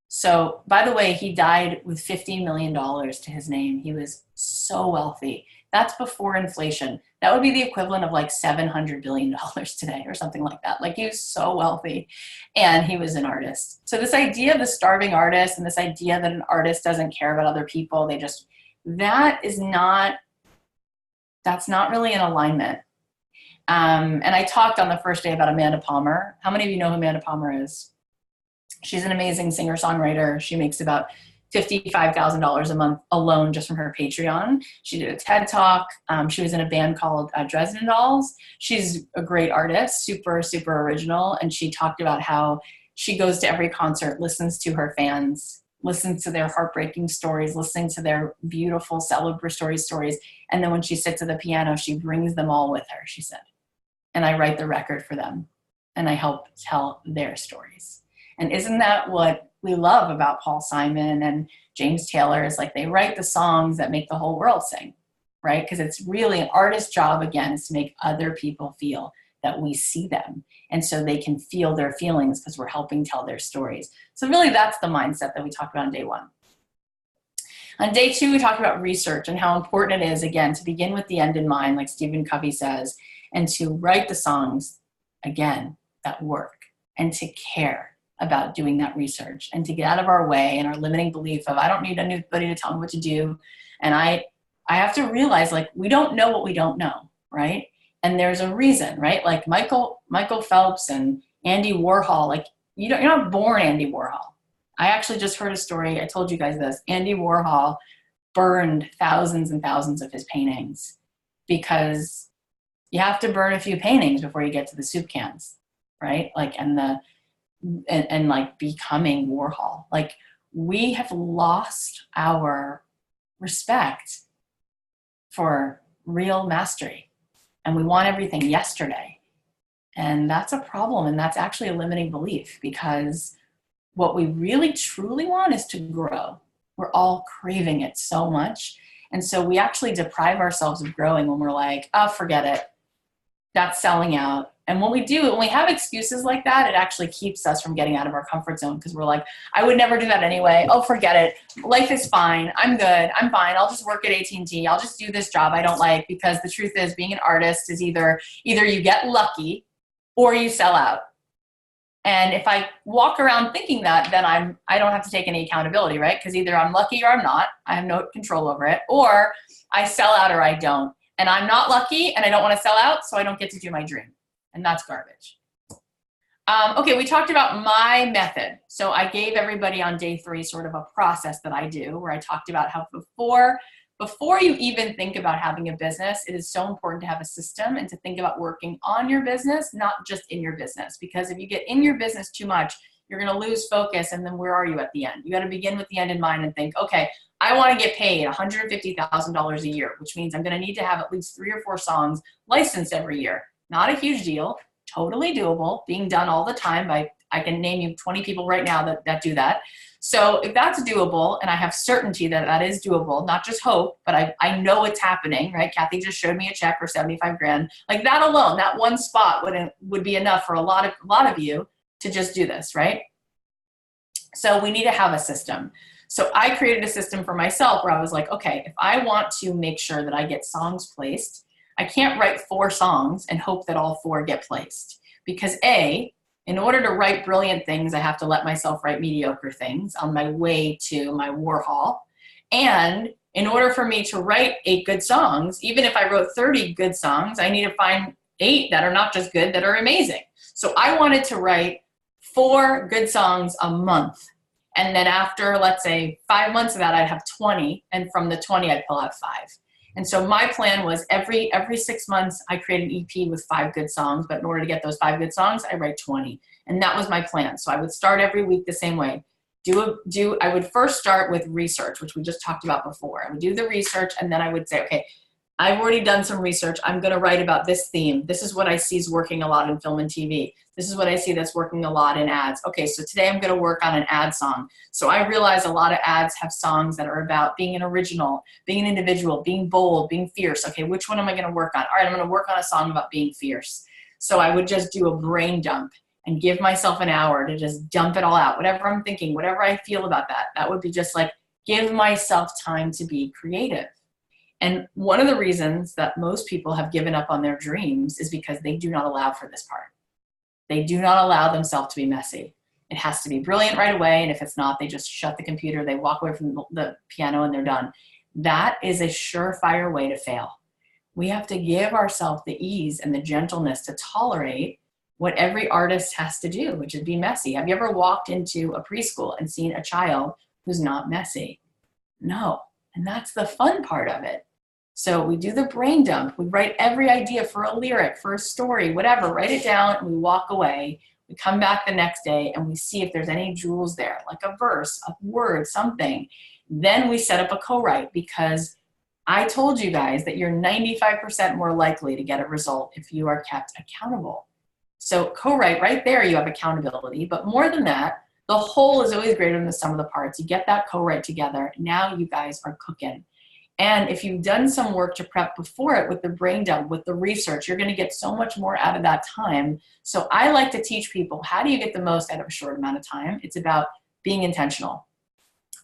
So, by the way, he died with $50 million to his name. He was so wealthy. That's before inflation. That would be the equivalent of like $700 billion today or something like that. Like, he was so wealthy and he was an artist. So this idea of the starving artist and this idea that an artist doesn't care about other people, that's not really in alignment. And I talked on the first day about Amanda Palmer. How many of you know who Amanda Palmer is? She's an amazing singer-songwriter. She makes about $55,000 a month alone just from her Patreon. She did a TED Talk. She was in a band called Dresden Dolls. She's a great artist, super, super original. And she talked about how she goes to every concert, listens to her fans, listens to their heartbreaking stories, listening to their beautiful celebratory stories. And then when she sits at the piano, she brings them all with her, she said. And I write the record for them and I help tell their stories. And isn't that what we love about Paul Simon and James Taylor, is like they write the songs that make the whole world sing, right? Because it's really an artist's job, again, is to make other people feel that we see them. And so they can feel their feelings because we're helping tell their stories. So really that's the mindset that we talked about on day one. On day two, we talked about research and how important it is, again, to begin with the end in mind, like Stephen Covey says, and to write the songs, again, that work, and to care about doing that research and to get out of our way and our limiting belief of, I don't need anybody to tell me what to do. And I have to realize, like, we don't know what we don't know, right? And there's a reason, right? Like Michael Phelps and Andy Warhol, like you're not born Andy Warhol. I actually just heard a story. I told you guys this. Andy Warhol burned thousands and thousands of his paintings because you have to burn a few paintings before you get to the soup cans, right? Like, and like becoming Warhol. Like, we have lost our respect for real mastery. And we want everything yesterday. And that's a problem. And that's actually a limiting belief, because what we really truly want is to grow. We're all craving it so much. And so we actually deprive ourselves of growing when we're like, oh, forget it. That's selling out. And when we have excuses like that, it actually keeps us from getting out of our comfort zone, because we're like, I would never do that anyway. Oh, forget it. Life is fine. I'm good. I'm fine. I'll just work at AT&T. I'll just do this job I don't like, because the truth is, being an artist is either you get lucky or you sell out. And if I walk around thinking that, then I don't have to take any accountability, right? Because either I'm lucky or I'm not. I have no control over it. Or I sell out or I don't. And I'm not lucky and I don't want to sell out, so I don't get to do my dream. And that's garbage. Okay, we talked about my method. So I gave everybody on day 3 sort of a process that I do, where I talked about how before you even think about having a business, it is so important to have a system and to think about working on your business, not just in your business. Because if you get in your business too much, you're going to lose focus, and then where are you at the end? You got to begin with the end in mind and think, okay, I want to get paid $150,000 a year, which means I'm going to need to have at least 3 or 4 songs licensed every year. Not a huge deal, totally doable, being done all the time. I can name you 20 people right now that do that. So if that's doable, and I have certainty that that is doable, not just hope, but I know it's happening, right? Kathy just showed me a check for 75 grand. Like, that alone, that one spot would be enough for a lot of you to just do this, right? So we need to have a system. So I created a system for myself where I was like, okay, if I want to make sure that I get songs placed, I can't write 4 songs and hope that all 4 get placed. Because in order to write brilliant things, I have to let myself write mediocre things on my way to my Warhol. And in order for me to write 8 good songs, even if I wrote 30 good songs, I need to find 8 that are not just good, that are amazing. So I wanted to write 4 good songs a month. And then after, let's say, 5 months of that, I'd have 20. And from the 20, I'd pull out 5. And so my plan was every 6 months, I create an EP with 5 good songs. But in order to get those 5 good songs, I write 20. And that was my plan. So I would start every week the same way. I would first start with research, which we just talked about before. I would do the research, and then I would say, okay, I've already done some research. I'm going to write about this theme. This is what I see is working a lot in film and TV. This is what I see that's working a lot in ads. Okay, so today I'm going to work on an ad song. So I realize a lot of ads have songs that are about being an original, being an individual, being bold, being fierce. Okay, which one am I going to work on? All right, I'm going to work on a song about being fierce. So I would just do a brain dump and give myself an hour to just dump it all out. Whatever I'm thinking, whatever I feel about that would be just like, give myself time to be creative. And one of the reasons that most people have given up on their dreams is because they do not allow for this part. They do not allow themselves to be messy. It has to be brilliant right away. And if it's not, they just shut the computer, they walk away from the piano, and they're done. That is a surefire way to fail. We have to give ourselves the ease and the gentleness to tolerate what every artist has to do, which is be messy. Have you ever walked into a preschool and seen a child who's not messy? No. And that's the fun part of it. So we do the brain dump. We write every idea for a lyric, for a story, whatever, write it down, and we walk away. We come back the next day and we see if there's any jewels there, like a verse, a word, something. Then we set up a co-write, because I told you guys that you're 95% more likely to get a result if you are kept accountable. So co-write, right there, you have accountability. But more than that, the whole is always greater than the sum of the parts. You get that co-write together. Now you guys are cooking. And if you've done some work to prep before it with the brain dump, with the research, you're going to get so much more out of that time. So I like to teach people, how do you get the most out of a short amount of time? It's about being intentional.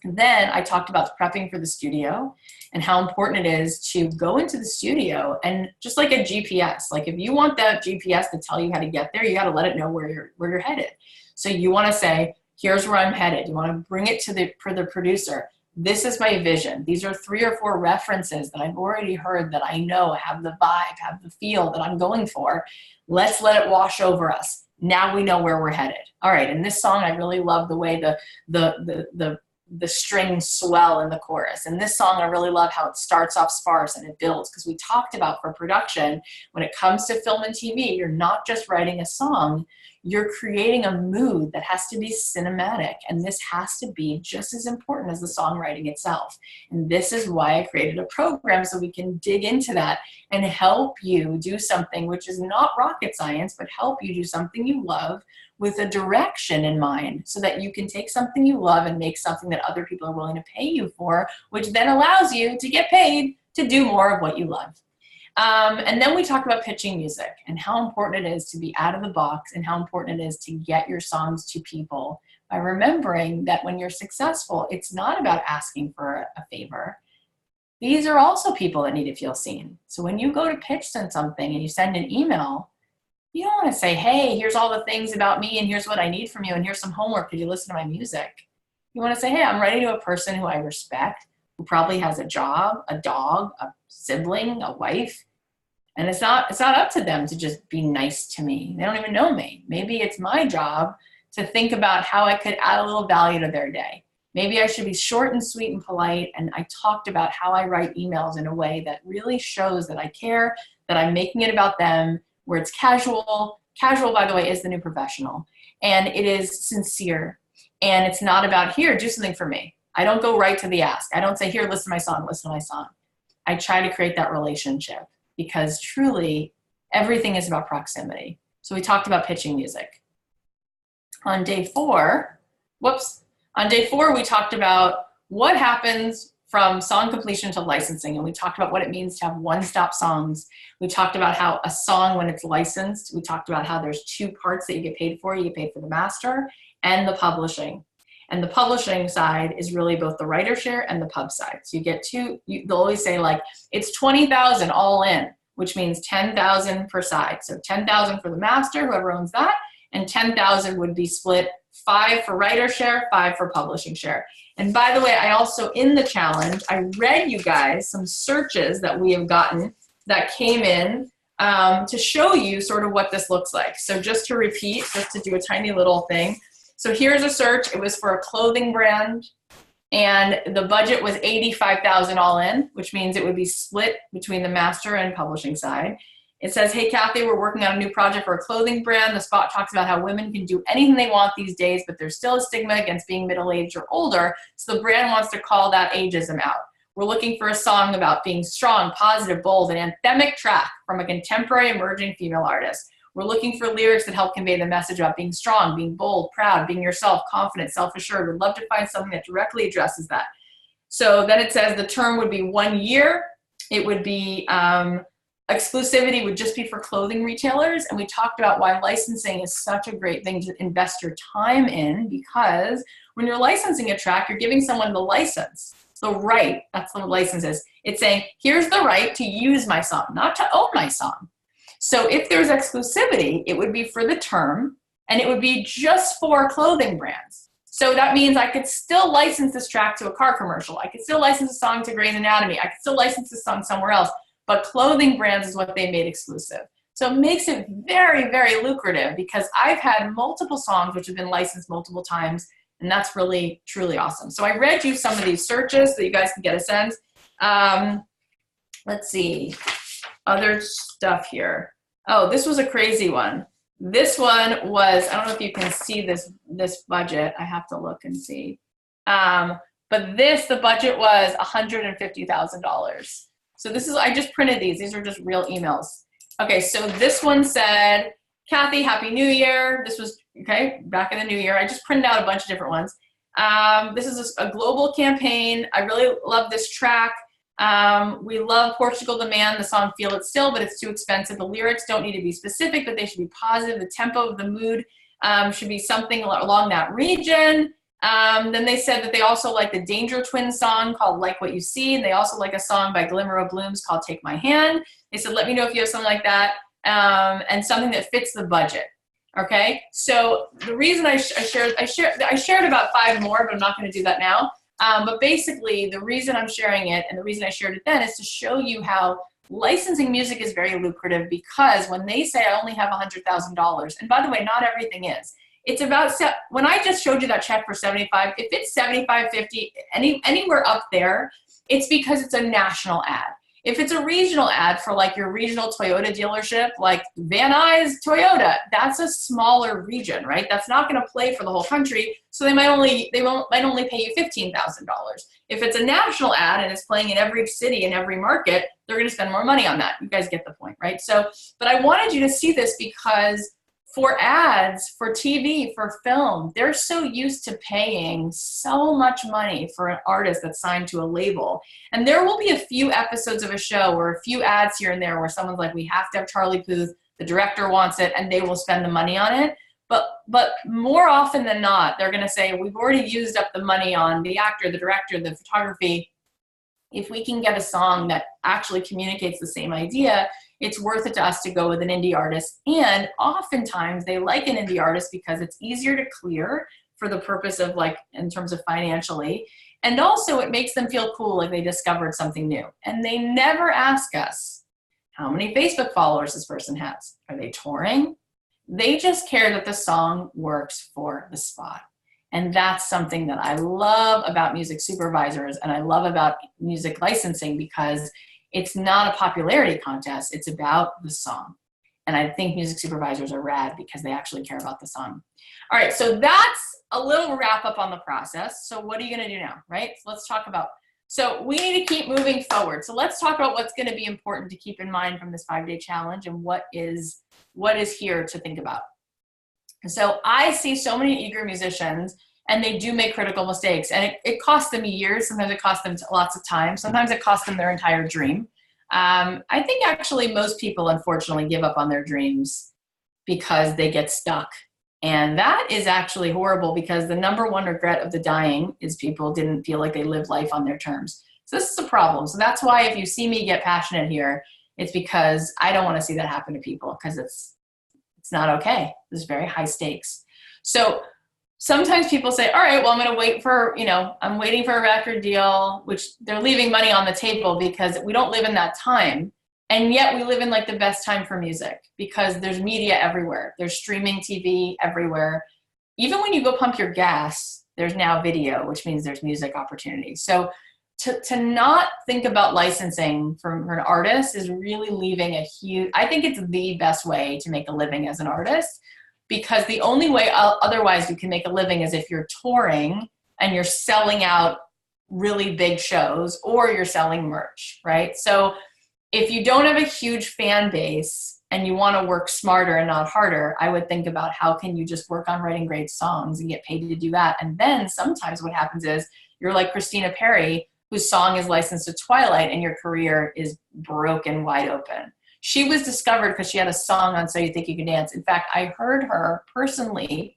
And then I talked about prepping for the studio and how important it is to go into the studio, and just like a GPS, like if you want that GPS to tell you how to get there, you got to let it know where you're headed. So you want to say, here's where I'm headed. You want to bring it to the producer. This is my vision. These are 3 or 4 references that I've already heard, that I know have the vibe, have the feel that I'm going for. Let's let it wash over us. Now we know where we're headed. All right, in this song, I really love the way the strings swell in the chorus. And this song, I really love how it starts off sparse and it builds, because we talked about, for production, when it comes to film and TV, you're not just writing a song, you're creating a mood that has to be cinematic. And this has to be just as important as the songwriting itself. And this is why I created a program, so we can dig into that and help you do something which is not rocket science, but help you do something you love with a direction in mind, so that you can take something you love and make something that other people are willing to pay you for, which then allows you to get paid to do more of what you love. And then we talk about pitching music and how important it is to be out of the box, and how important it is to get your songs to people by remembering that when you're successful, it's not about asking for a favor. These are also people that need to feel seen. So when you go to pitch something and you send an email, you don't want to say, hey, here's all the things about me, and here's what I need from you, and here's some homework, could you listen to my music? You want to say, hey, I'm writing to a person who I respect, who probably has a job, a dog, a sibling, a wife. And it's not up to them to just be nice to me. They don't even know me. Maybe it's my job to think about how I could add a little value to their day. Maybe I should be short and sweet and polite. And I talked about how I write emails in a way that really shows that I care, that I'm making it about them, where it's casual. Casual, by the way, is the new professional. And it is sincere. And it's not about, here, do something for me. I don't go right to the ask. I don't say, here, listen to my song, listen to my song. I try to create that relationship, because truly everything is about proximity. So we talked about pitching music. On day 4, we talked about what happens from song completion to licensing, and we talked about what it means to have one-stop songs. We talked about how a song, when it's licensed, we talked about how there's 2 parts that you get paid for. You get paid for the master and the publishing. And the publishing side is really both the writer share and the pub side. So you get 2, they'll always say, like, it's 20,000 all in, which means 10,000 per side. So 10,000 for the master, whoever owns that, and 10,000 would be split 5 for writer share, 5 for publishing share. And by the way, I also, in the challenge, I read you guys some searches that we have gotten that came in to show you sort of what this looks like. So just to repeat, just to do a tiny little thing. So here's a search. It was for a clothing brand, and the budget was $85,000 all in, which means it would be split between the master and publishing side. It says, hey, Kathy, we're working on a new project for a clothing brand. The spot talks about how women can do anything they want these days, but there's still a stigma against being middle-aged or older, so the brand wants to call that ageism out. We're looking for a song about being strong, positive, bold, an anthemic track from a contemporary emerging female artist. We're looking for lyrics that help convey the message about being strong, being bold, proud, being yourself, confident, self-assured. We'd love to find something that directly addresses that. So then it says the term would be 1 year. It would be exclusivity would just be for clothing retailers. And we talked about why licensing is such a great thing to invest your time in, because when you're licensing a track, you're giving someone the license, the right. That's what license is. It's saying, here's the right to use my song, not to own my song. So if there's exclusivity, it would be for the term, and it would be just for clothing brands. So that means I could still license this track to a car commercial. I could still license a song to Grey's Anatomy. I could still license this song somewhere else. But clothing brands is what they made exclusive. So it makes it very, very lucrative, because I've had multiple songs which have been licensed multiple times, and that's really, truly awesome. So I read you some of these searches so you guys can get a sense. Let's see. Other stuff here. Oh, this was a crazy one. This one was, I don't know if you can see this budget. I have to look and see. But the budget was $150,000. So this is, I just printed these. These are just real emails. Okay, so this one said, Kathy, Happy New Year. This was, okay, back in the new year. I just printed out a bunch of different ones. This is a global campaign. I really love this track. We love Portugal Demand, the song Feel It Still, but it's too expensive. The lyrics don't need to be specific, but they should be positive. The tempo of the mood should be something along that region. Then they said that they also like the Danger Twins song called Like What You See, and they also like a song by Glimmer of Blooms called Take My Hand. They said, let me know if you have something like that, and something that fits the budget. Okay, so the reason I shared about 5 more, but I'm not going to do that now. But basically, the reason I'm sharing it and the reason I shared it then is to show you how licensing music is very lucrative, because when they say I only have $100,000, and by the way, not everything is. It's about, when I just showed you that check for 75, if it's 75, 50, anywhere up there, it's because it's a national ad. If it's a regional ad for like your regional Toyota dealership, like Van Nuys Toyota, that's a smaller region, right? That's not going to play for the whole country, so they might only pay you $15,000. If it's a national ad and it's playing in every city and every market, they're going to spend more money on that. You guys get the point, right? So, but I wanted you to see this because for ads, for TV, for film, they're so used to paying so much money for an artist that's signed to a label. And there will be a few episodes of a show or a few ads here and there where someone's like, we have to have Charlie Puth, the director wants it, and they will spend the money on it. But more often than not, they're going to say, we've already used up the money on the actor, the director, the photography. If we can get a song that actually communicates the same idea, it's worth it to us to go with an indie artist. And oftentimes they like an indie artist because it's easier to clear for the purpose of like, in terms of financially. And also it makes them feel cool, like they discovered something new. And they never ask us how many Facebook followers this person has. Are they touring? They just care that the song works for the spot. And that's something that I love about music supervisors and I love about music licensing, because it's not a popularity contest. It's about the song. And I think music supervisors are rad because they actually care about the song. All right, so that's a little wrap up on the process. So what are you gonna do now, right? So let's talk about, so we need to keep moving forward. So let's talk about what's gonna be important to keep in mind from this 5-day challenge and what is here to think about. So I see so many eager musicians and they do make critical mistakes, and it costs them years. Sometimes it costs them lots of time. Sometimes it costs them their entire dream. I think actually most people unfortunately give up on their dreams because they get stuck. And that is actually horrible, because the #1 regret of the dying is people didn't feel like they lived life on their terms. So this is a problem. So that's why if you see me get passionate here, it's because I don't want to see that happen to people, because it's not okay. There's very high stakes. So sometimes people say, all right, well, I'm going to wait for, I'm waiting for a record deal, which they're leaving money on the table because we don't live in that time. And yet we live in like the best time for music, because there's media everywhere. There's streaming TV everywhere. Even when you go pump your gas, there's now video, which means there's music opportunities. So to not think about licensing for an artist is really leaving a huge, I think it's the best way to make a living as an artist. Because the only way otherwise you can make a living is if you're touring and you're selling out really big shows or you're selling merch, right? So if you don't have a huge fan base and you want to work smarter and not harder, I would think about how can you just work on writing great songs and get paid to do that. And then sometimes what happens is you're like Christina Perri, whose song is licensed to Twilight, and your career is broken wide open. She was discovered because she had a song on So You Think You Can Dance. In fact, I heard her personally,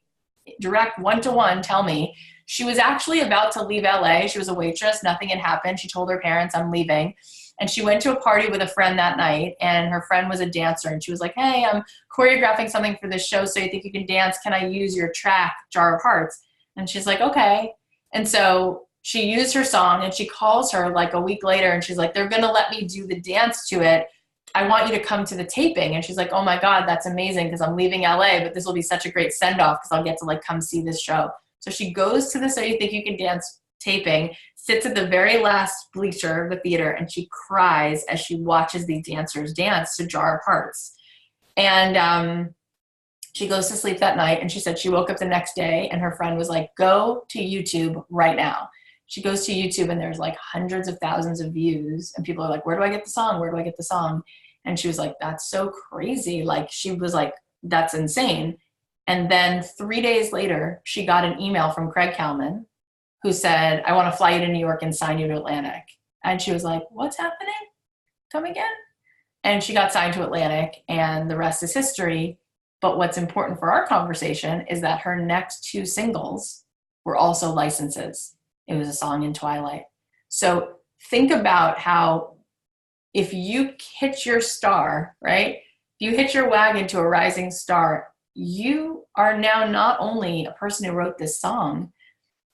direct one-to-one, tell me she was actually about to leave LA. She was a waitress. Nothing had happened. She told her parents, I'm leaving. And she went to a party with a friend that night, and her friend was a dancer. And she was like, hey, I'm choreographing something for this show, So You Think You Can Dance. Can I use your track, Jar of Hearts? And she's like, okay. And so she used her song, and she calls her like a week later, and she's like, they're going to let me do the dance to it. I want you to come to the taping. And she's like, oh my God, that's amazing, because I'm leaving LA, but this will be such a great send-off because I'll get to like come see this show. So she goes to the So You Think You Can Dance taping, sits at the very last bleacher of the theater, and she cries as she watches these dancers dance to Jar of Hearts. And She goes to sleep that night, and she said she woke up the next day and her friend was like, go to YouTube right now. She goes to YouTube and there's like hundreds of thousands of views, and people are like, where do I get the song? Where do I get the song? And she was like, that's so crazy. Like, she was like, that's insane. And then 3 days later, she got an email from Craig Kalman, who said, I want to fly you to New York and sign you to Atlantic. And she was like, what's happening? Come again? And she got signed to Atlantic, and the rest is history. But what's important for our conversation is that her next 2 singles were also licenses. It was a song in Twilight. So think about how if you hit your star, right? If you hit your wagon to a rising star, you are now not only a person who wrote this song.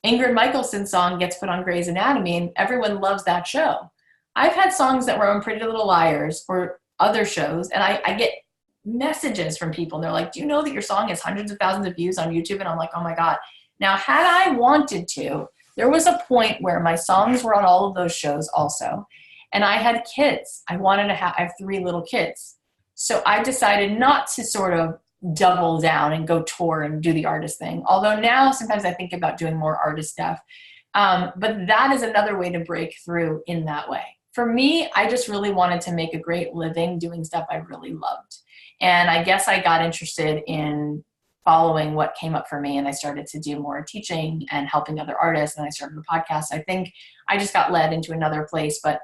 Ingrid Michaelson's song gets put on Grey's Anatomy, and everyone loves that show. I've had songs that were on Pretty Little Liars or other shows, and I get messages from people, and they're like, do you know that your song has hundreds of thousands of views on YouTube? And I'm like, oh my God. Now, had I wanted to, there was a point where my songs were on all of those shows also, and I had kids. I have 3 little kids. So I decided not to sort of double down and go tour and do the artist thing. Although now sometimes I think about doing more artist stuff. But that is another way to break through in that way. For me, I just really wanted to make a great living doing stuff I really loved. And I guess I got interested in following what came up for me, and I started to do more teaching and helping other artists, and I started a podcast. I think I just got led into another place, but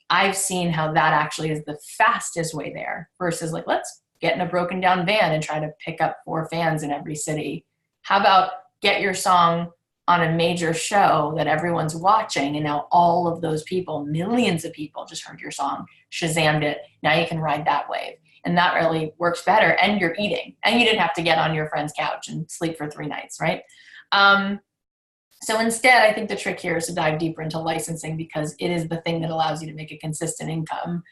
I've seen how that actually is the fastest way there versus like, let's get in a broken down van and try to pick up 4 fans in every city. How about get your song on a major show that everyone's watching, and now all of those people, millions of people just heard your song, Shazammed it. Now you can ride that wave. And that really works better, and you're eating, and you didn't have to get on your friend's couch and sleep for 3 nights, right? So instead, I think the trick here is to dive deeper into licensing, because it is the thing that allows you to make a consistent income,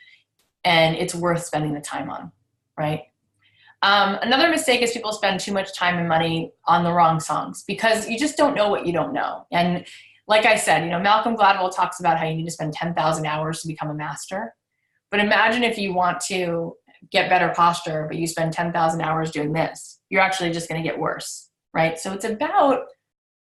and it's worth spending the time on, right? Another mistake is people spend too much time and money on the wrong songs, because you just don't know what you don't know. And like I said, Malcolm Gladwell talks about how you need to spend 10,000 hours to become a master. But imagine if you want to get better posture, but you spend 10,000 hours doing this, you're actually just going to get worse, right? So it's about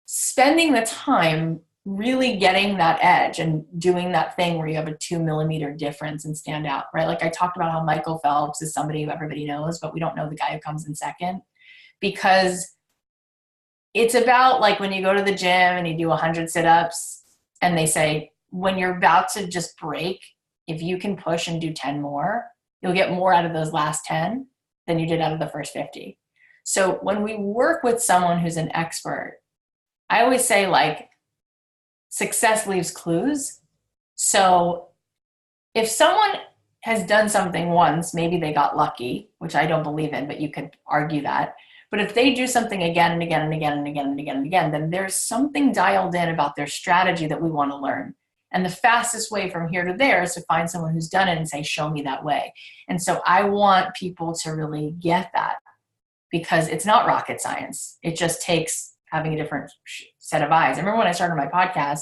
spending the time really getting that edge and doing that thing where you have a 2 millimeter difference and stand out, right? Like I talked about how Michael Phelps is somebody who everybody knows, but we don't know the guy who comes in second, because it's about like when you go to the gym and you do 100 sit-ups and they say, when you're about to just break, if you can push and do 10 more, you'll get more out of those last 10 than you did out of the first 50. So when we work with someone who's an expert, I always say like success leaves clues. So if someone has done something once, maybe they got lucky, which I don't believe in, but you could argue that. But if they do something again and again and again and again and again and again, then there's something dialed in about their strategy that we want to learn. And the fastest way from here to there is to find someone who's done it and say, show me that way. And so I want people to really get that, because it's not rocket science. It just takes having a different set of eyes. I remember when I started my podcast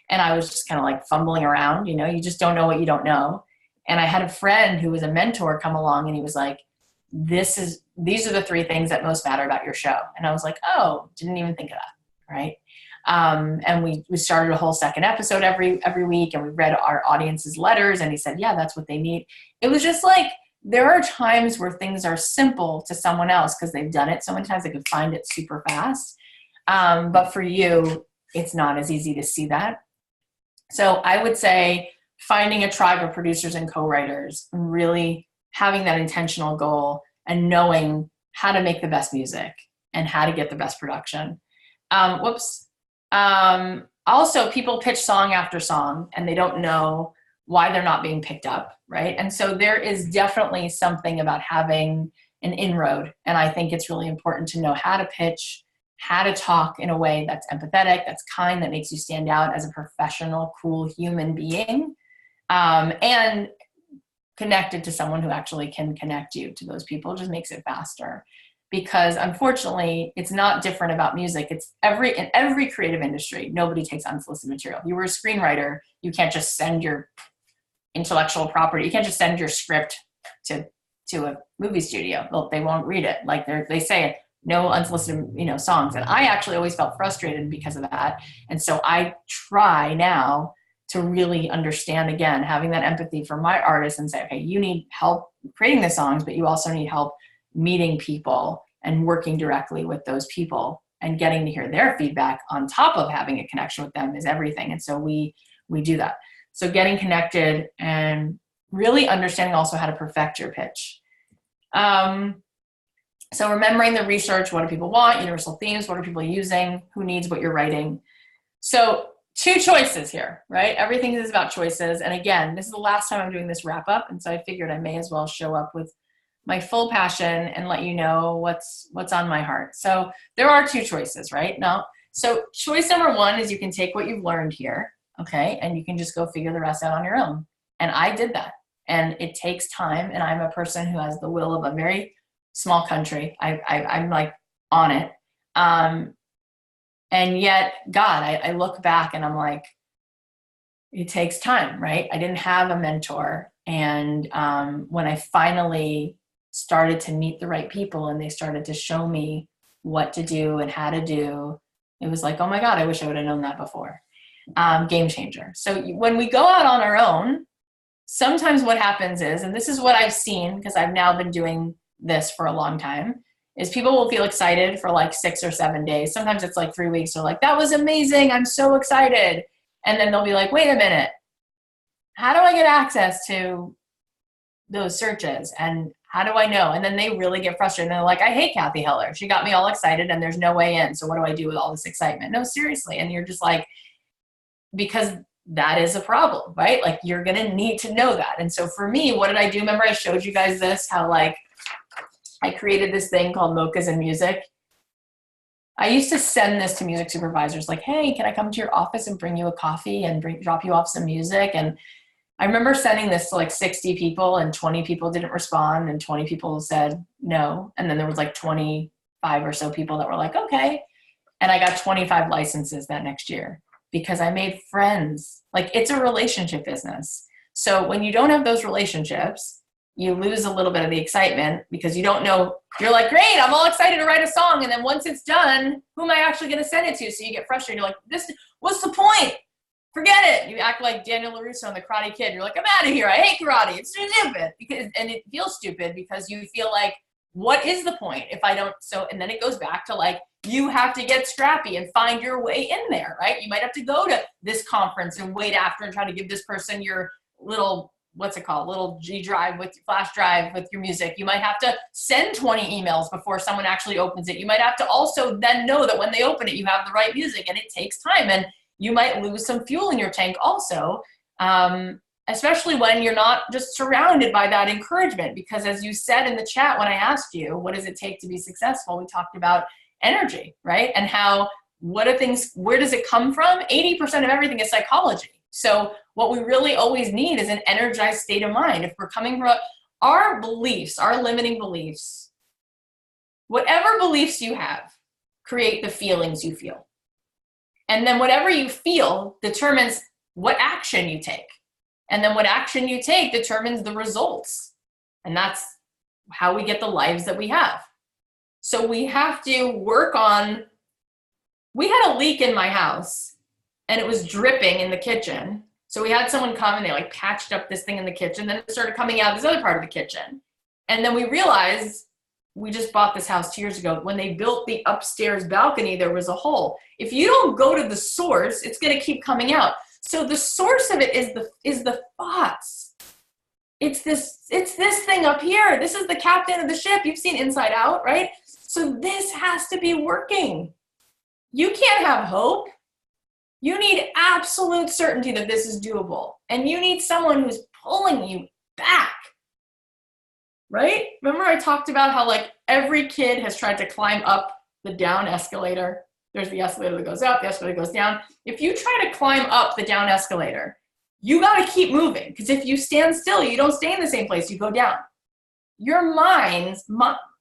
and I was just kind of like fumbling around, you just don't know what you don't know. And I had a friend who was a mentor come along, and he was like, these are the 3 things that most matter about your show. And I was like, oh, didn't even think of that. Right. And we started a whole second episode every week, and we read our audience's letters, and he said, yeah, that's what they need. It was just like, there are times where things are simple to someone else because they've done it so many times they can find it super fast. But for you, it's not as easy to see that. So I would say finding a tribe of producers and co-writers, really having that intentional goal and knowing how to make the best music and how to get the best production. Also, people pitch song after song and they don't know why they're not being picked up, right? And so there is definitely something about having an inroad. And I think it's really important to know how to pitch, how to talk in a way that's empathetic, that's kind, that makes you stand out as a professional, cool human being, and connected to someone who actually can connect you to those people. It just makes it faster. Because unfortunately, it's not different about music. It's in every creative industry, nobody takes unsolicited material. If you were a screenwriter, you can't just send your intellectual property. You can't just send your script to to a movie studio. They won't read it. Like they say no unsolicited, songs. And I actually always felt frustrated because of that. And so I try now to really understand, again, having that empathy for my artists and say, okay, you need help creating the songs, but you also need help meeting people and working directly with those people and getting to hear their feedback on top of having a connection with them is everything. And so we do that. So getting connected and really understanding also how to perfect your pitch. So remembering the research, what do people want, universal themes, what are people using, who needs what you're writing. So 2 choices here, right? Everything is about choices. And again, this is the last time I'm doing this wrap up. And so I figured I may as well show up with my full passion and let you know what's on my heart. So there are 2 choices, right? Now, so choice number 1 is you can take what you've learned here, okay? And you can just go figure the rest out on your own. And I did that. And it takes time. And I'm a person who has the will of a very small country. I'm like on it. And yet, God, I look back and I'm like, it takes time, right? I didn't have a mentor. And when I finally started to meet the right people and they started to show me what to do and how to do, it was like, oh my God, I wish I would have known that before. Game changer. So when we go out on our own, sometimes what happens is, and this is what I've seen because I've now been doing this for a long time, is people will feel excited for like 6 or 7 days. Sometimes it's like 3 weeks. They're like, that was amazing. I'm so excited. And then they'll be like, wait a minute. How do I get access to those searches? And how do I know? And then they really get frustrated. And they're like, I hate Kathy Heller. She got me all excited and there's no way in. So what do I do with all this excitement? No, seriously. And you're just like, because that is a problem, right? Like you're going to need to know that. And so for me, what did I do? Remember I showed you guys this, how like I created this thing called Mochas and Music. I used to send this to music supervisors like, hey, can I come to your office and bring you a coffee and drop you off some music? And I remember sending this to like 60 people and 20 people didn't respond and 20 people said no. And then there was like 25 or so people that were like, okay. And I got 25 licenses that next year because I made friends. Like it's a relationship business. So when you don't have those relationships, you lose a little bit of the excitement because you don't know, you're like, great, I'm all excited to write a song. And then once it's done, who am I actually going to send it to? So you get frustrated. You're like, what's the point? Forget it. You act like Daniel LaRusso in The Karate Kid. You're like, I'm out of here. I hate karate. It's stupid. And it feels stupid because you feel like, what is the point if I don't? So, and then it goes back to like, you have to get scrappy and find your way in there, right? You might have to go to this conference and wait after and try to give this person your little, what's it called? Little G drive with flash drive with your music. You might have to send 20 emails before someone actually opens it. You might have to also then know that when they open it, you have the right music and it takes time. And you might lose some fuel in your tank also, especially when you're not just surrounded by that encouragement. Because as you said in the chat, when I asked you, what does it take to be successful? We talked about energy, right? And how, what are things, where does it come from? 80% of everything is psychology. So what we really always need is an energized state of mind. If we're coming from our beliefs, our limiting beliefs, whatever beliefs you have, create the feelings you feel. And then whatever you feel determines what action you take. And then what action you take determines the results. And that's how we get the lives that we have. So we have to work on, we had a leak in my house and it was dripping in the kitchen. So we had someone come and they like patched up this thing in the kitchen. Then it started coming out this other part of the kitchen. And then we realized we just bought this house 2 years ago. When they built the upstairs balcony, there was a hole. If you don't go to the source, it's going to keep coming out. So the source of it is the thoughts. It's this thing up here. This is the captain of the ship. You've seen Inside Out, right? So this has to be working. You can't have hope. You need absolute certainty that this is doable. And you need someone who's pulling you back. Right? Remember I talked about how like every kid has tried to climb up the down escalator. There's the escalator that goes up, the escalator goes down. If you try to climb up the down escalator, you got to keep moving. Because if you stand still, you don't stay in the same place, you go down. Your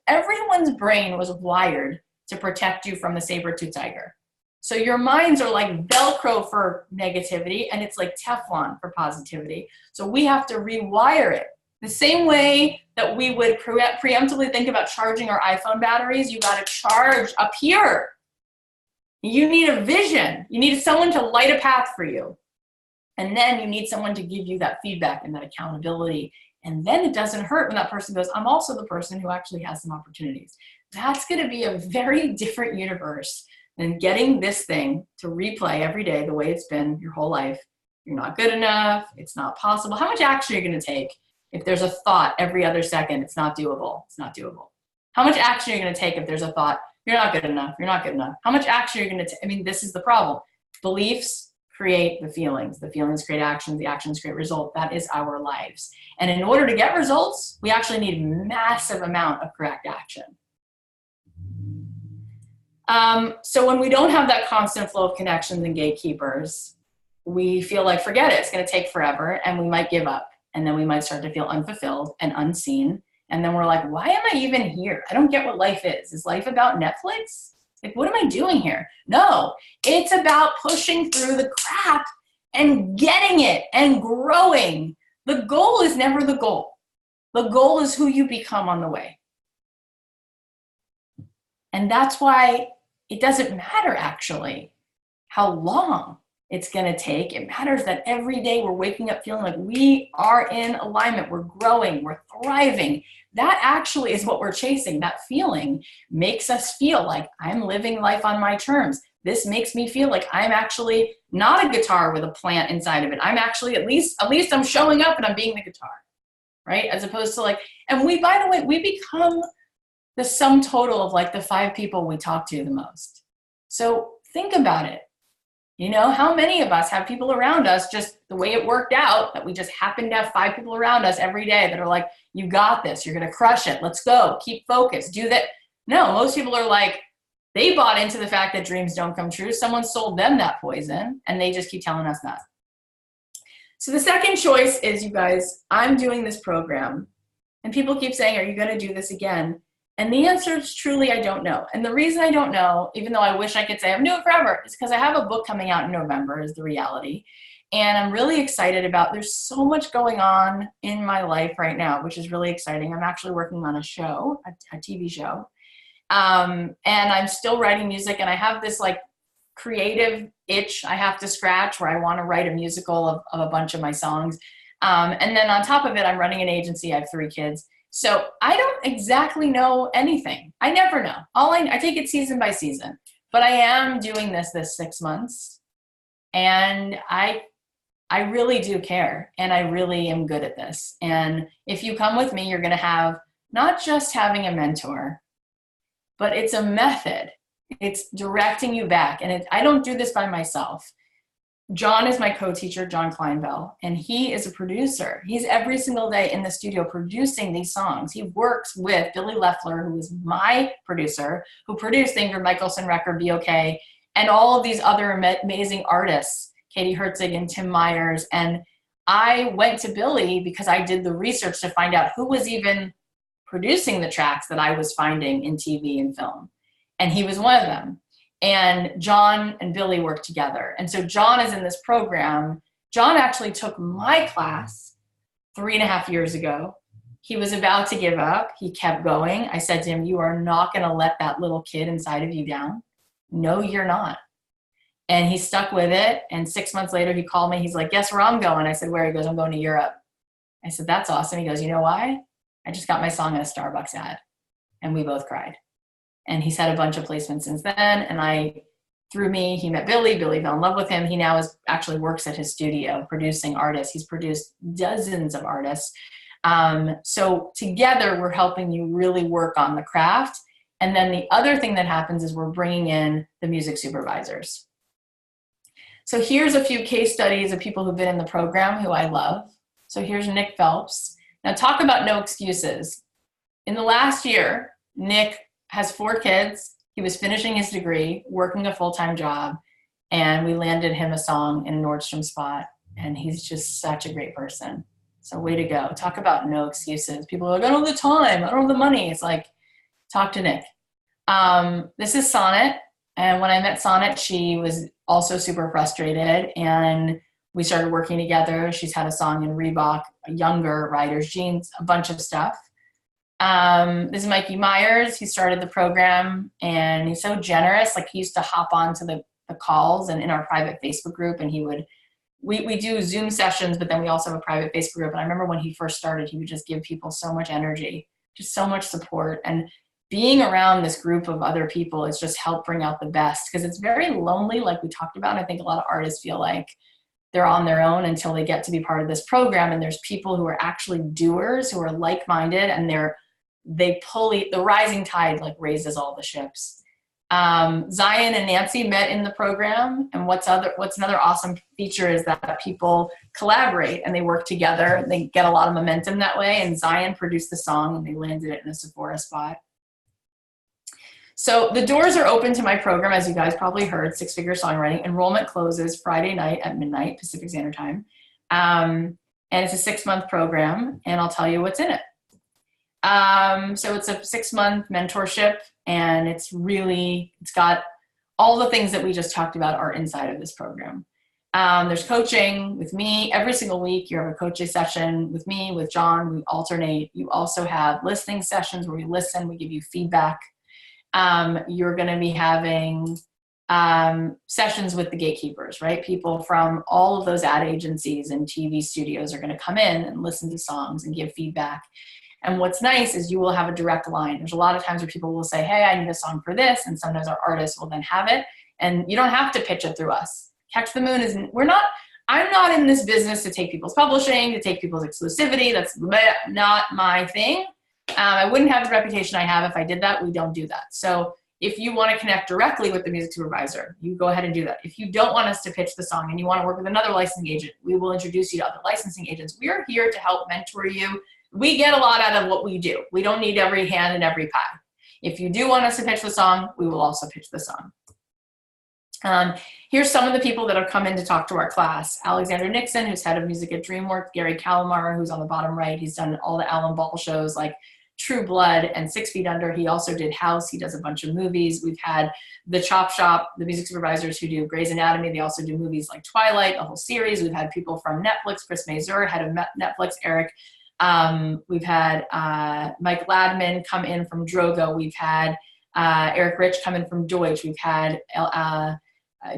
everyone's brain was wired to protect you from the saber-tooth tiger. So your minds are like Velcro for negativity and it's like Teflon for positivity. So we have to rewire it. The same way that we would preemptively think about charging our iPhone batteries, you got to charge up here. You need a vision. You need someone to light a path for you. And then you need someone to give you that feedback and that accountability. And then it doesn't hurt when that person goes, I'm also the person who actually has some opportunities. That's going to be a very different universe than getting this thing to replay every day the way it's been your whole life. You're not good enough. It's not possible. How much action are you going to take if there's a thought every other second? It's not doable. It's not doable. How much action are you going to take if there's a thought, you're not good enough. You're not good enough. How much action are you going to take? I mean, this is the problem. Beliefs create the feelings. The feelings create actions. The actions create results. That is our lives. And in order to get results, we actually need a massive amount of correct action. So when we don't have that constant flow of connections and gatekeepers, we feel like, forget it, it's going to take forever, and we might give up. And then we might start to feel unfulfilled and unseen. And then we're like, why am I even here? I don't get what life is. Is life about Netflix? Like, what am I doing here? No, it's about pushing through the crap and getting it and growing. The goal is never the goal. The goal is who you become on the way. And that's why it doesn't matter, actually, how long it's going to take. It matters that every day we're waking up feeling like we are in alignment. We're growing. We're thriving. That actually is what we're chasing. That feeling makes us feel like I'm living life on my terms. This makes me feel like I'm actually not a guitar with a plant inside of it. I'm actually, at least I'm showing up and I'm being the guitar, right? As opposed to like, and we, by the way, we become the sum total of like the 5 people we talk to the most. So think about it. You know, how many of us have people around us, just the way it worked out, that we just happen to have 5 people around us every day that are like, you got this, you're going to crush it, let's go, keep focused, do that. No, most people are like, they bought into the fact that dreams don't come true. Someone sold them that poison, and they just keep telling us that. So the second choice is, you guys, I'm doing this program, and people keep saying, are you going to do this again? And the answer is truly, I don't know. And the reason I don't know, even though I wish I could say I'm doing it forever, is because I have a book coming out in November, is the reality. And I'm really excited about, there's so much going on in my life right now, which is really exciting. I'm actually working on a show, a TV show. And I'm still writing music, and I have this like creative itch I have to scratch where I want to write a musical of a bunch of my songs. And then on top of it, I'm running an agency. I have 3 kids. So I don't exactly know anything. I never know. I take it season by season, but I am doing this 6 months, and I really do care, and I really am good at this. And if you come with me, you're going to have not just having a mentor, but it's a method. It's directing you back. And I don't do this by myself. John is my co-teacher, John Kleinbell, and he is a producer. He's every single day in the studio producing these songs. He works with Billy Loeffler, who is my producer, who produced the Ingrid Michaelson record, Be Okay, and all of these other amazing artists, Katie Herzig and Tim Myers. And I went to Billy because I did the research to find out who was even producing the tracks that I was finding in TV and film. And he was one of them. And John and Billy work together. And so John is in this program. John actually took my class 3.5 years ago. He was about to give up. He kept going. I said to him, you are not going to let that little kid inside of you down. No, you're not. And he stuck with it. And 6 months later, he called me. He's like, guess where I'm going? I said, where? He goes, I'm going to Europe. I said, that's awesome. He goes, you know why? I just got my song in a Starbucks ad. And we both cried. And he's had a bunch of placements since then. And through me, he met Billy. Billy fell in love with him. He now actually works at his studio producing artists. He's produced dozens of artists. So together, we're helping you really work on the craft. And then the other thing that happens is we're bringing in the music supervisors. So here's a few case studies of people who've been in the program who I love. So here's Nick Phelps. Now talk about no excuses. In the last year, Nick has 4 kids. He was finishing his degree, working a full-time job, and we landed him a song in a Nordstrom spot, and he's just such a great person. So way to go. Talk about no excuses. People are like, I don't have the time, I don't have the money. It's like, talk to Nick. This is Sonnet, and when I met Sonnet, she was also super frustrated, and we started working together. She's had a song in Reebok, younger riders, jeans, a bunch of stuff. This is Mikey Myers. He started the program, and he's so generous. Like, he used to hop on to the calls and in our private Facebook group, and we do Zoom sessions, but then we also have a private Facebook group. And I remember when he first started, he would just give people so much energy, just so much support. And being around this group of other people has just helped bring out the best, because it's very lonely, like we talked about. I think a lot of artists feel like they're on their own until they get to be part of this program. And there's people who are actually doers, who are like-minded, and they pull the rising tide, like, raises all the ships. Zion and Nancy met in the program, and what's another awesome feature is that people collaborate and they work together. They get a lot of momentum that way, and Zion produced the song and they landed it in a Sephora spot. So the doors are open to my program, as you guys probably heard, Six Figure Songwriting. Enrollment closes Friday night at midnight Pacific Standard Time, and it's a 6-month program, and I'll tell you what's in it. So it's a 6-month mentorship, and it's got all the things that we just talked about are inside of this program. There's coaching with me every single week. You have a coaching session with me, with John. We alternate. You also have listening sessions where we listen, we give you feedback. You're going to be having sessions with the gatekeepers, right? People from all of those ad agencies and TV studios are going to come in and listen to songs and give feedback. And what's nice is you will have a direct line. There's a lot of times where people will say, hey, I need a song for this. And sometimes our artists will then have it. And you don't have to pitch it through us. Catch the Moon I'm not in this business to take people's publishing, to take people's exclusivity. That's not my thing. I wouldn't have the reputation I have if I did that. We don't do that. So if you want to connect directly with the music supervisor, you go ahead and do that. If you don't want us to pitch the song and you want to work with another licensing agent, we will introduce you to other licensing agents. We are here to help mentor you. We get a lot out of what we do. We don't need every hand in every pie. If you do want us to pitch the song, we will also pitch the song. Here's some of the people that have come in to talk to our class. Alexander Nixon, who's head of music at DreamWorks. Gary Calamar, who's on the bottom right. He's done all the Alan Ball shows like True Blood and 6 Feet Under. He also did House. He does a bunch of movies. We've had the Chop Shop, the music supervisors who do Grey's Anatomy. They also do movies like Twilight, the whole series. We've had people from Netflix, Chris Mazur, head of Netflix, Eric. We've had Mike Ladman come in from Drogo. We've had Eric Rich come in from Deutsch. We've had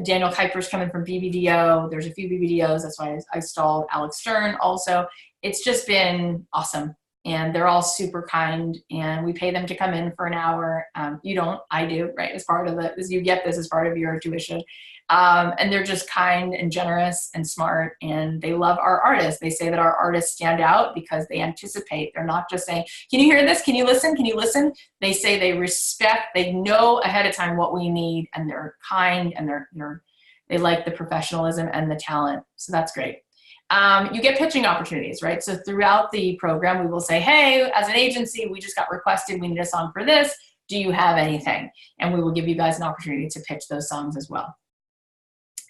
Daniel Kuipers come in from BBDO. There's a few BBDOs. That's why I stalled Alex Stern also. It's just been awesome. And they're all super kind, and we pay them to come in for an hour. You don't, I do, right? As part of you get this as part of your tuition. And they're just kind and generous and smart, and they love our artists. They say that our artists stand out because they anticipate. They're not just saying, can you hear this? Can you listen? Can you listen? They say they respect, they know ahead of time what we need, and they're kind, and they like the professionalism and the talent. So that's great. You get pitching opportunities, right? So throughout the program, we will say, hey, as an agency, we just got requested, we need a song for this. Do you have anything? And we will give you guys an opportunity to pitch those songs as well.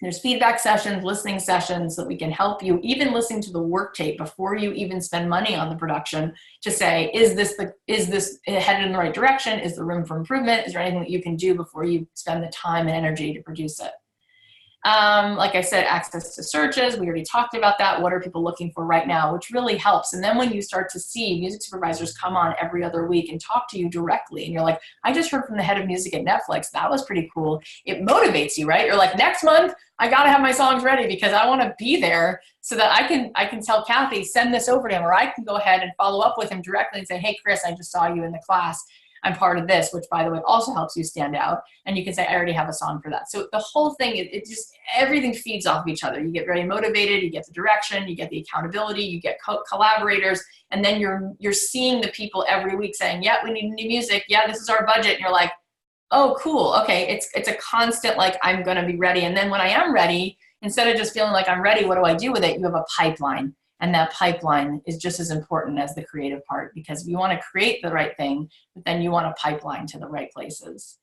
There's feedback sessions, listening sessions that we can help you, even listening to the work tape before you even spend money on the production, to say, is this headed in the right direction? Is there room for improvement? Is there anything that you can do before you spend the time and energy to produce it? Like I said, access to searches, we already talked about that. What are people looking for right now, which really helps. And then when you start to see music supervisors come on every other week and talk to you directly, and you're like, I just heard from the head of music at Netflix, that was pretty cool. It motivates you, right? You're like, next month, I got to have my songs ready because I want to be there so that I can tell Kathy, send this over to him, or I can go ahead and follow up with him directly and say, hey, Chris, I just saw you in the class. I'm part of this, which, by the way, also helps you stand out. And you can say, I already have a song for that. So the whole thing, it just, everything feeds off of each other. You get very motivated, you get the direction, you get the accountability, you get collaborators, and then you're seeing the people every week saying, yeah, we need new music. Yeah, this is our budget. And you're like, oh, cool. Okay, it's a constant, like, I'm going to be ready. And then when I am ready, instead of just feeling like I'm ready, what do I do with it? You have a pipeline. And that pipeline is just as important as the creative part, because you want to create the right thing, but then you want a pipeline to the right places.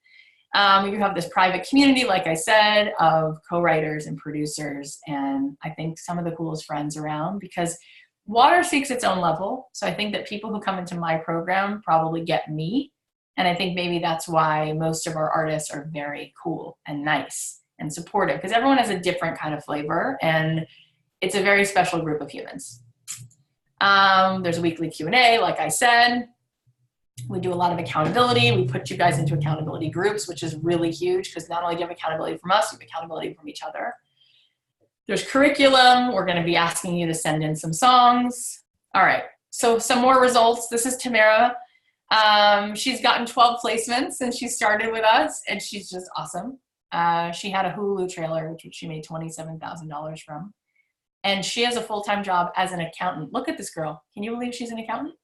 You have this private community, like I said, of co-writers and producers, and I think some of the coolest friends around, because water seeks its own level. So I think that people who come into my program probably get me. And I think maybe that's why most of our artists are very cool and nice and supportive, because everyone has a different kind of flavor. And it's a very special group of humans. There's a weekly Q&A, like I said. We do a lot of accountability. We put you guys into accountability groups, which is really huge because not only do you have accountability from us, you have accountability from each other. There's curriculum. We're going to be asking you to send in some songs. All right, so some more results. This is Tamara. She's gotten 12 placements since she started with us, and she's just awesome. She had a Hulu trailer, which she made $27,000 from. And she has a full-time job as an accountant. Look at this girl. Can you believe she's an accountant?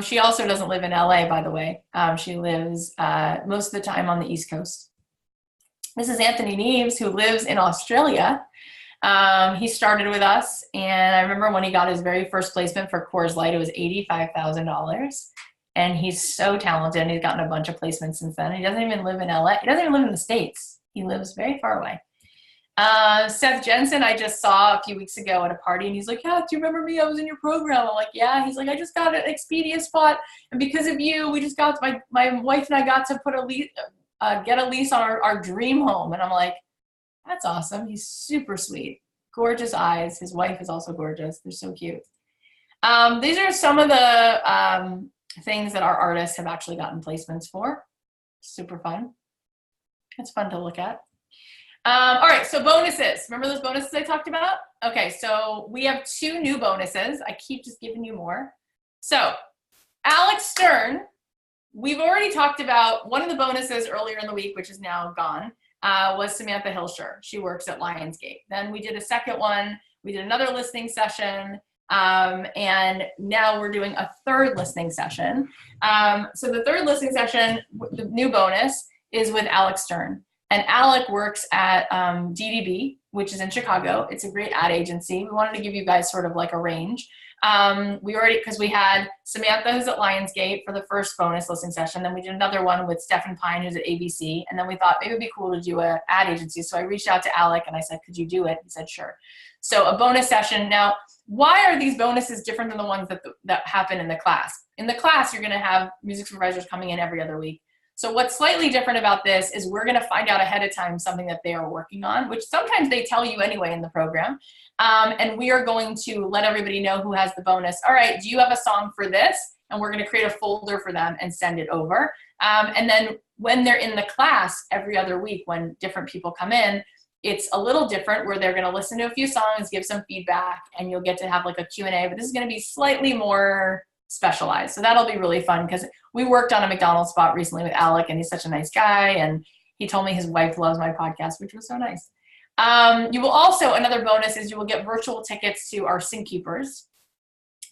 She also doesn't live in LA, by the way. She lives most of the time on the East Coast. This is Anthony Neves, who lives in Australia. He started with us, and I remember when he got his very first placement for Coors Light, it was $85,000. And he's so talented. He's gotten a bunch of placements since then. He doesn't even live in LA. He doesn't even live in the States. He lives very far away. Seth Jensen, I just saw a few weeks ago at a party, and he's like, yeah, do you remember me? I was in your program. I'm like, yeah. He's like, I just got an Expedia spot, and because of you, we just got, my wife and I got to put a lease, get a lease on our dream home. And I'm like, that's awesome. He's super sweet. Gorgeous eyes. His wife is also gorgeous. They're so cute. These are some of the things that our artists have actually gotten placements for. Super fun. It's fun to look at. All right, so bonuses. Remember those bonuses I talked about? Okay, so we have 2 new bonuses. I keep just giving you more. So Alex Stern, we've already talked about one of the bonuses earlier in the week, which is now gone, was Samantha Hilscher. She works at Lionsgate. Then we did a second one. We did another listening session. And now we're doing a third listening session. So the third listening session, the new bonus, is with Alex Stern. And Alec works at DDB, which is in Chicago. It's a great ad agency. We wanted to give you guys sort of like a range. Because we had Samantha, who's at Lionsgate, for the first bonus listening session. Then we did another one with Stefan Pine, who's at ABC. And then we thought maybe it'd be cool to do an ad agency. So I reached out to Alec and I said, could you do it? He said, sure. So a bonus session. Now, why are these bonuses different than the ones that happen in the class? In the class, you're going to have music supervisors coming in every other week. So what's slightly different about this is we're going to find out ahead of time something that they are working on, which sometimes they tell you anyway in the program. And we are going to let everybody know who has the bonus. All right, do you have a song for this? And we're going to create a folder for them and send it over. And then when they're in the class every other week, when different people come in, it's a little different where they're going to listen to a few songs, give some feedback, and you'll get to have like a Q&A. But this is going to be slightly more specialized. So that'll be really fun because we worked on a McDonald's spot recently with Alec, and he's such a nice guy. And he told me his wife loves my podcast, which was so nice. You will also, another bonus is you will get virtual tickets to our Sync Keepers.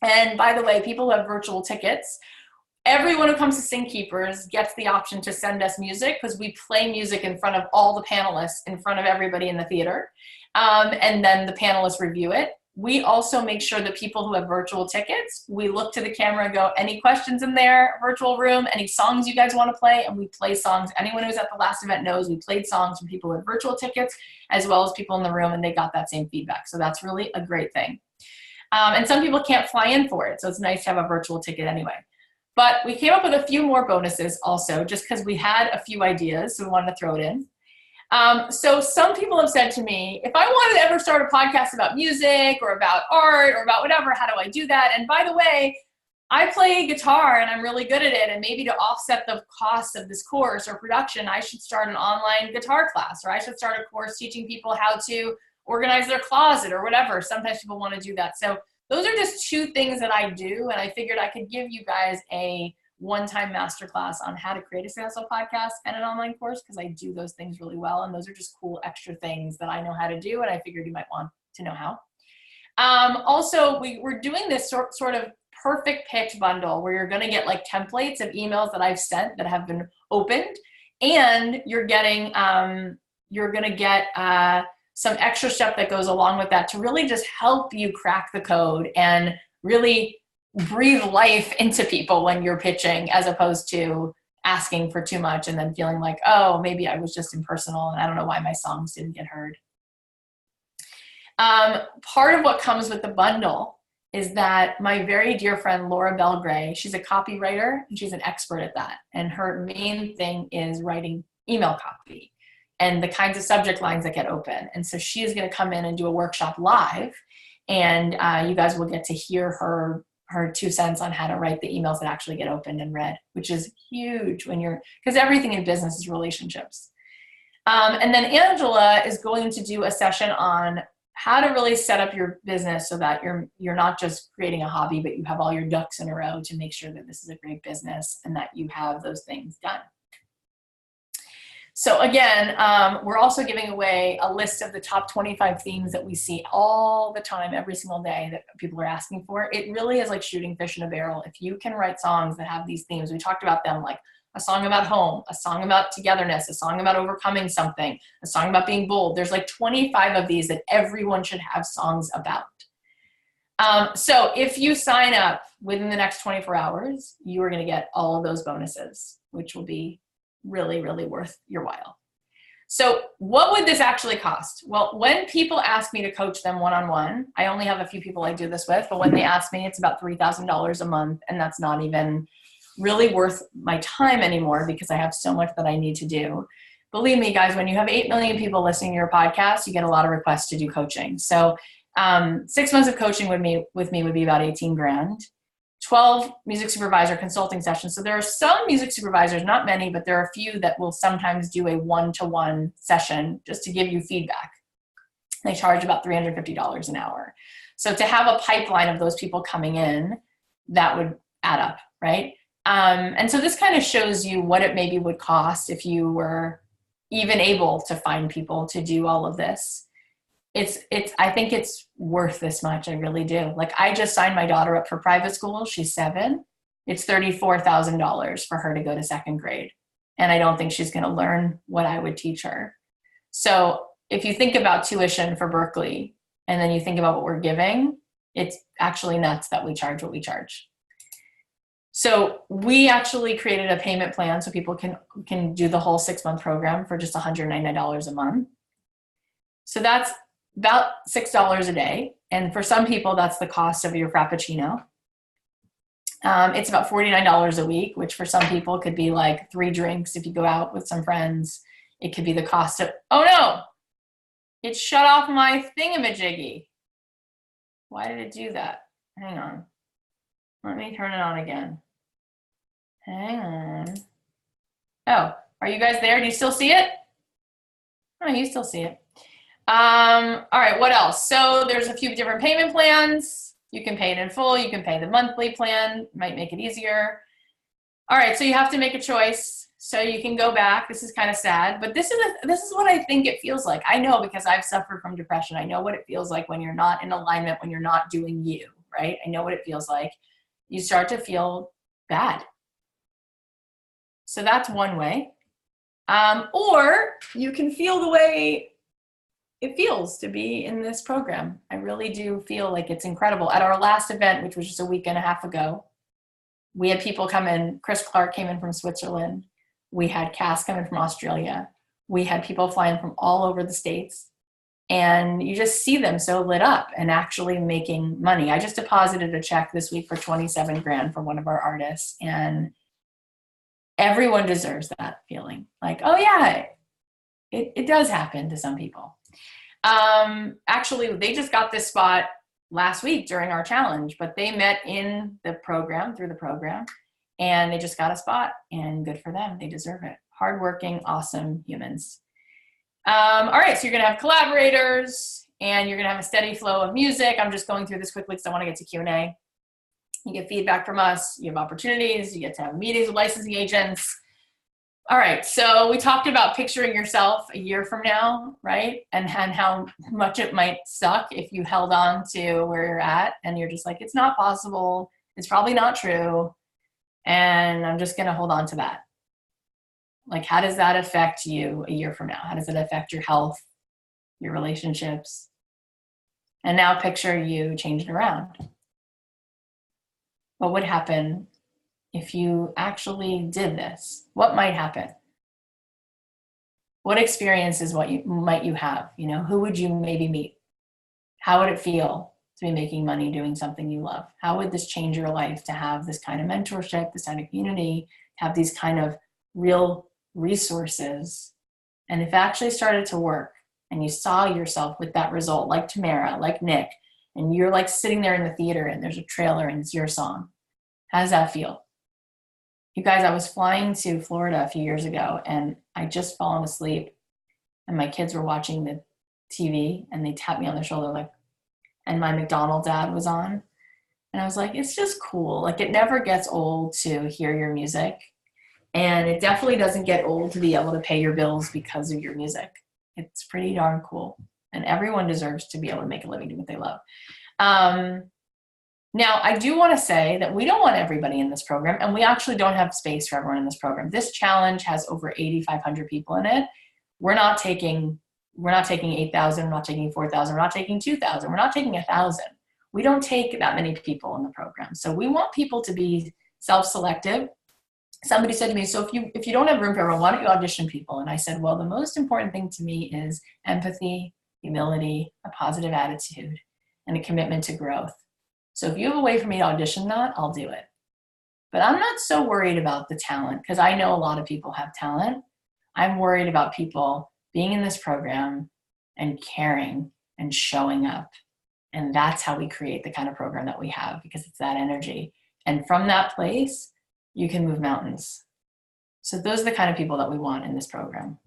And by the way, people who have virtual tickets, everyone who comes to Sync Keepers gets the option to send us music because we play music in front of all the panelists, in front of everybody in the theater. And then the panelists review it. We also make sure that people who have virtual tickets, we look to the camera and go, any questions in there, virtual room, any songs you guys want to play? And we play songs. Anyone who was at the last event knows we played songs from people with virtual tickets as well as people in the room, and they got that same feedback. So that's really a great thing. And some people can't fly in for it, so it's nice to have a virtual ticket anyway. But we came up with a few more bonuses also, just because we had a few ideas, so we wanted to throw it in. So some people have said to me, if I wanted to ever start a podcast about music or about art or about whatever, how do I do that? And by the way, I play guitar and I'm really good at it. And maybe to offset the cost of this course or production, I should start an online guitar class, or I should start a course teaching people how to organize their closet or whatever. Sometimes people want to do that. So those are just 2 things that I do. And I figured I could give you guys a one-time masterclass on how to create a successful podcast and an online course, because I do those things really well. And those are just cool extra things that I know how to do. And I figured you might want to know how. Also, we're doing this sort of perfect pitch bundle where you're going to get like templates of emails that I've sent that have been opened. And you're getting, you're going to get some extra stuff that goes along with that to really just help you crack the code and really breathe life into people when you're pitching, as opposed to asking for too much and then feeling like, oh, maybe I was just impersonal and I don't know why my songs didn't get heard. Part of what comes with the bundle is that my very dear friend Laura Belgray, she's a copywriter and she's an expert at that. And her main thing is writing email copy. and the kinds of subject lines that get open. And so she is going to come in and do a workshop live, and you guys will get to hear her 2 cents on how to write the emails that actually get opened and read, which is huge because everything in business is relationships. And then Angela is going to do a session on how to really set up your business so that you're not just creating a hobby, but you have all your ducks in a row to make sure that this is a great business and that you have those things done. So again, we're also giving away a list of the top 25 themes that we see all the time, every single day, that people are asking for. It really is like shooting fish in a barrel. If you can write songs that have these themes, we talked about them, like a song about home, a song about togetherness, a song about overcoming something, a song about being bold. There's like 25 of these that everyone should have songs about. So if you sign up within the next 24 hours, you are going to get all of those bonuses, which will be really, really worth your while. So what would this actually cost? Well, when people ask me to coach them one-on-one, I only have a few people I do this with, but when they ask me, it's about $3,000 a month, and that's not even really worth my time anymore because I have so much that I need to do. Believe me, guys, when you have 8 million people listening to your podcast, you get a lot of requests to do coaching. So 6 months of coaching with me would be about 18 grand. 12 music supervisor consulting sessions. So there are some music supervisors, not many, but there are a few that will sometimes do a one-to-one session just to give you feedback. They charge about $350 an hour. So to have a pipeline of those people coming in, that would add up, right? And so this kind of shows you what it maybe would cost if you were even able to find people to do all of this. I think it's worth this much. I really do. Like, I just signed my daughter up for private school. She's 7. It's $34,000 for her to go to 2nd grade. And I don't think she's going to learn what I would teach her. So if you think about tuition for Berkeley, and then you think about what we're giving, it's actually nuts that we charge what we charge. So we actually created a payment plan so people can do the whole 6-month program for just $199 a month. So that's about $6 a day. And for some people, that's the cost of your Frappuccino. It's about $49 a week, which for some people could be like 3 drinks if you go out with some friends. It could be the cost of, oh no, it shut off my thingamajiggy. Why did it do that? Hang on. Let me turn it on again. Hang on. Oh, are you guys there? Do you still see it? Oh, you still see it. All right, what else? So there's a few different payment plans. You can pay it in full. You can pay the monthly plan. Might make it easier. All right, so you have to make a choice. So you can go back. This is kind of sad, but this is what I think it feels like. I know, because I've suffered from depression. I know what it feels like when you're not in alignment, when you're not doing you, right? I know what it feels like. You start to feel bad. So that's one way. Or you can feel the way it feels to be in this program. I really do feel like it's incredible. At our last event, which was just a week and a half ago, we had people come in. Chris Clark came in from Switzerland. We had Cass come in from Australia. We had people flying from all over the States. And you just see them so lit up and actually making money. I just deposited a check this week for 27 grand for one of our artists. And everyone deserves that feeling. Like, oh yeah, it does happen to some people. Actually, they just got this spot last week during our challenge, but they met in the program, through the program, and they just got a spot, and good for them. They deserve it. Hardworking, awesome humans. All right, so you're going to have collaborators, and you're going to have a steady flow of music. I'm just going through this quickly because I want to get to Q&A. You get feedback from us. You have opportunities. You get to have meetings with licensing agents. All right, so we talked about picturing yourself a year from now, right? And how much it might suck if you held on to where you're at and you're just like, it's not possible. It's probably not true. And I'm just going to hold on to that. Like, how does that affect you a year from now? How does it affect your health, your relationships? And now picture you changing around. What would happen if you actually did this? What might happen? What experiences might you have? You know, who would you maybe meet? How would it feel to be making money doing something you love? How would this change your life to have this kind of mentorship, this kind of community, have these kind of real resources And if it actually started to work and you saw yourself with that result, like Tamara, like Nick, and you're like sitting there in the theater and there's a trailer and it's your song, how does that feel? You guys, I was flying to Florida a few years ago and I just fallen asleep and my kids were watching the TV and they tapped me on the shoulder like, and my McDonald's ad was on. And I was like, it's just cool. Like it never gets old to hear your music. And it definitely doesn't get old to be able to pay your bills because of your music. It's pretty darn cool. And everyone deserves to be able to make a living doing what they love. Now, I do want to say that we don't want everybody in this program, and we actually don't have space for everyone in this program. This challenge has over 8,500 people in it. We're not taking 8,000, we're not taking 4,000, we're not taking 2,000, we're not taking 1,000. We don't take that many people in the program. So we want people to be self-selective. Somebody said to me, so if you don't have room for everyone, why don't you audition people? And I said, well, the most important thing to me is empathy, humility, a positive attitude, and a commitment to growth. So if you have a way for me to audition that, I'll do it. But I'm not so worried about the talent because I know a lot of people have talent. I'm worried about people being in this program and caring and showing up. And that's how we create the kind of program that we have, because it's that energy. And from that place, you can move mountains. So those are the kind of people that we want in this program.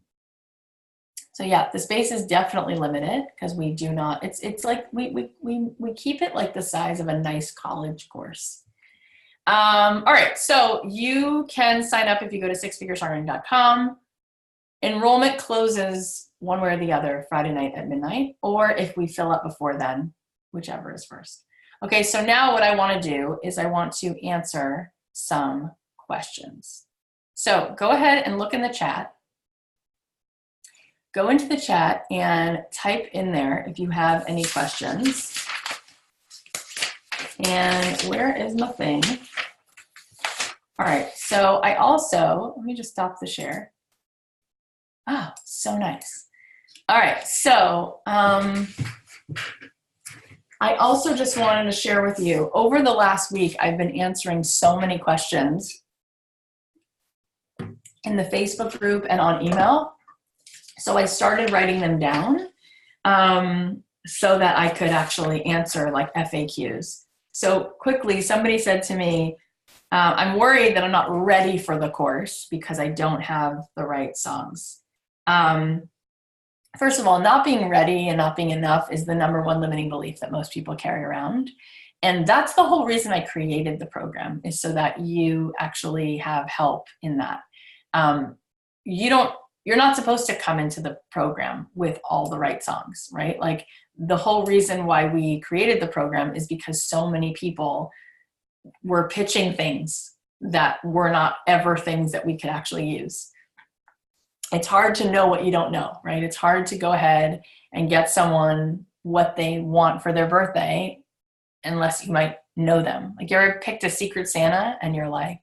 So yeah, the space is definitely limited because we do not, it's like we keep it like the size of a nice college course. All right, so you can sign up if you go to sixfiguresongwriting.com. Enrollment closes one way or the other Friday night at midnight, or if we fill up before then, whichever is first. Okay, so now what I want to do is I want to answer some questions. So go ahead and look in the chat. Go into the chat and type in there if you have any questions. And where is my thing? All right, so I also, let me just stop the share. Oh, so nice. All right, so I also just wanted to share with you, over the last week, I've been answering so many questions in the Facebook group and on email. So I started writing them down so that I could actually answer like FAQs. So quickly, somebody said to me, I'm worried that I'm not ready for the course because I don't have the right songs. First of all, not being ready and not being enough is the #1 limiting belief that most people carry around. And that's the whole reason I created the program, is so that you actually have help in that. You're not supposed to come into the program with all the right songs, right? Like the whole reason why we created the program is because so many people were pitching things that were not ever things that we could actually use. It's hard to know what you don't know, right? It's hard to go ahead and get someone what they want for their birthday unless you might know them. Like you ever picked a Secret Santa and you're like,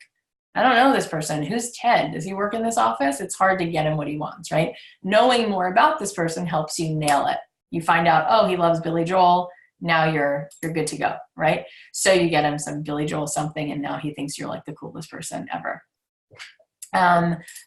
I don't know this person. Who's Ted? Does he work in this office? It's hard to get him what he wants, right? Knowing more about this person helps you nail it. You find out, oh, he loves Billy Joel. Now you're good to go, right? So you get him some Billy Joel something, and now he thinks you're like the coolest person ever.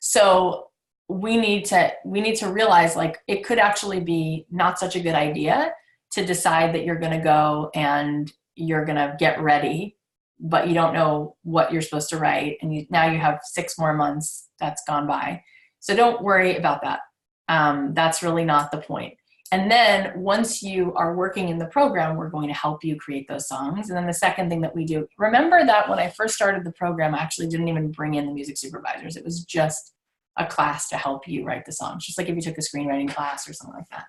So we need to realize, like, it could actually be not such a good idea to decide that you're going to go and you're going to get ready, but you don't know what you're supposed to write, and now you have 6 more months that's gone by. So don't worry about that. That's really not the point. And then once you are working in the program, we're going to help you create those songs. And then the second thing that we do, remember that when I first started the program, I actually didn't even bring in the music supervisors. It was just a class to help you write the songs, just like if you took a screenwriting class or something like that.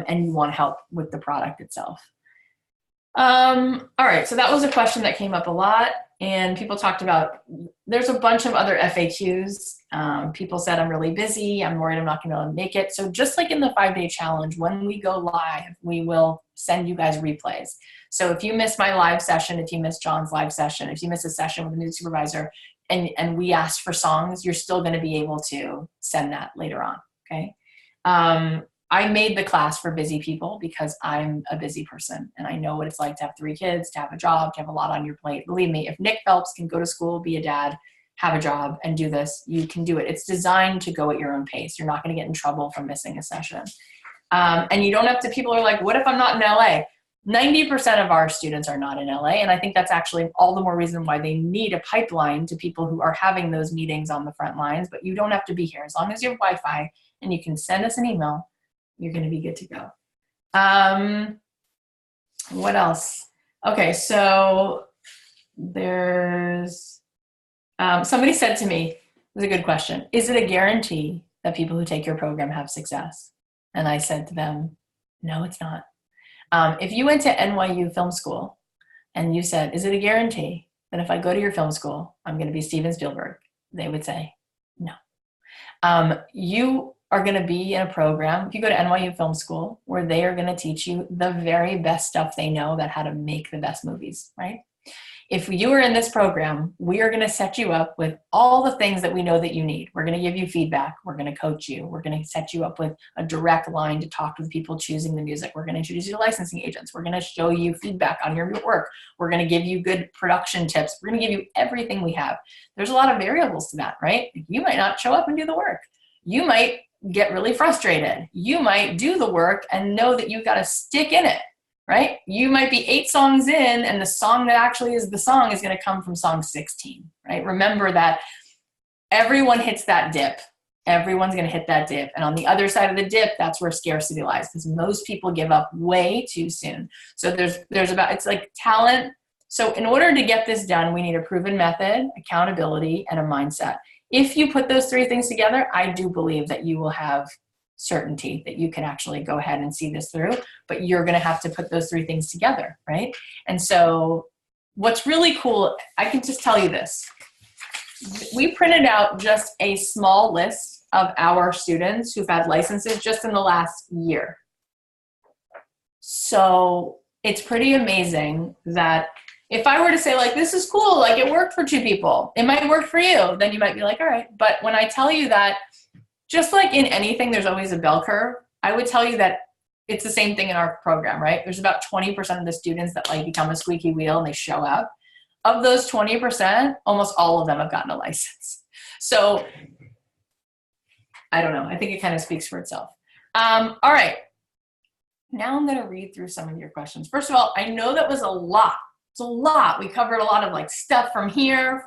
And you want help with the product itself. All right, so that was a question that came up a lot, and people talked about, there's a bunch of other FAQs. People said, I'm really busy, I'm worried I'm not gonna be able to make it. So just like in the 5-day challenge, when we go live, we will send you guys replays. So if you miss my live session, if you miss John's live session, if you miss a session with a music supervisor, and we asked for songs, you're still gonna be able to send that later on, okay? I made the class for busy people because I'm a busy person and I know what it's like to have 3 kids, to have a job, to have a lot on your plate. Believe me, if Nick Phelps can go to school, be a dad, have a job and do this, you can do it. It's designed to go at your own pace. You're not going to get in trouble for missing a session. And you don't have to, people are like, what if I'm not in LA? 90% of our students are not in LA. And I think that's actually all the more reason why they need a pipeline to people who are having those meetings on the front lines, but you don't have to be here. As long as you have Wi-Fi and you can send us an email, you're going to be good to go. What else? Okay, so there's, somebody said to me, it was a good question, is it a guarantee that people who take your program have success? And I said to them, no, it's not. If you went to NYU Film School and you said, is it a guarantee that if I go to your film school, I'm going to be Steven Spielberg? They would say, no. You are going to be in a program, if you go to NYU Film School, where they are going to teach you the very best stuff they know about how to make the best movies, right? If you are in this program, we are going to set you up with all the things that we know that you need. We're going to give you feedback. We're going to coach you. We're going to set you up with a direct line to talk to the people choosing the music. We're going to introduce you to licensing agents. We're going to show you feedback on your work. We're going to give you good production tips. We're going to give you everything we have. There's a lot of variables to that, right? You might not show up and do the work. You might get really frustrated. You might do the work and know that you've got to stick in it. Right? You might be 8 songs in and the song that actually is the song is going to come from song 16, right? Remember that everyone hits that dip. Everyone's going to hit that dip. And on the other side of the dip, that's where scarcity lies, because most people give up way too soon. So there's about, it's like talent. So in order to get this done, we need a proven method, accountability, and a mindset. If you put those 3 things together, I do believe that you will have certainty that you can actually go ahead and see this through, but you're going to have to put those 3 things together, right? And so what's really cool, I can just tell you this. We printed out just a small list of our students who've had licenses just in the last year. So it's pretty amazing that if I were to say, like, this is cool, like it worked for 2 people, it might work for you, then you might be like, all right. But when I tell you that, just like in anything, there's always a bell curve, I would tell you that it's the same thing in our program, right? There's about 20% of the students that like become a squeaky wheel and they show up. Of those 20%, almost all of them have gotten a license. So I don't know. I think it kind of speaks for itself. All right. Now I'm going to read through some of your questions. First of all, I know that was a lot. It's a lot. We covered a lot of like stuff from here.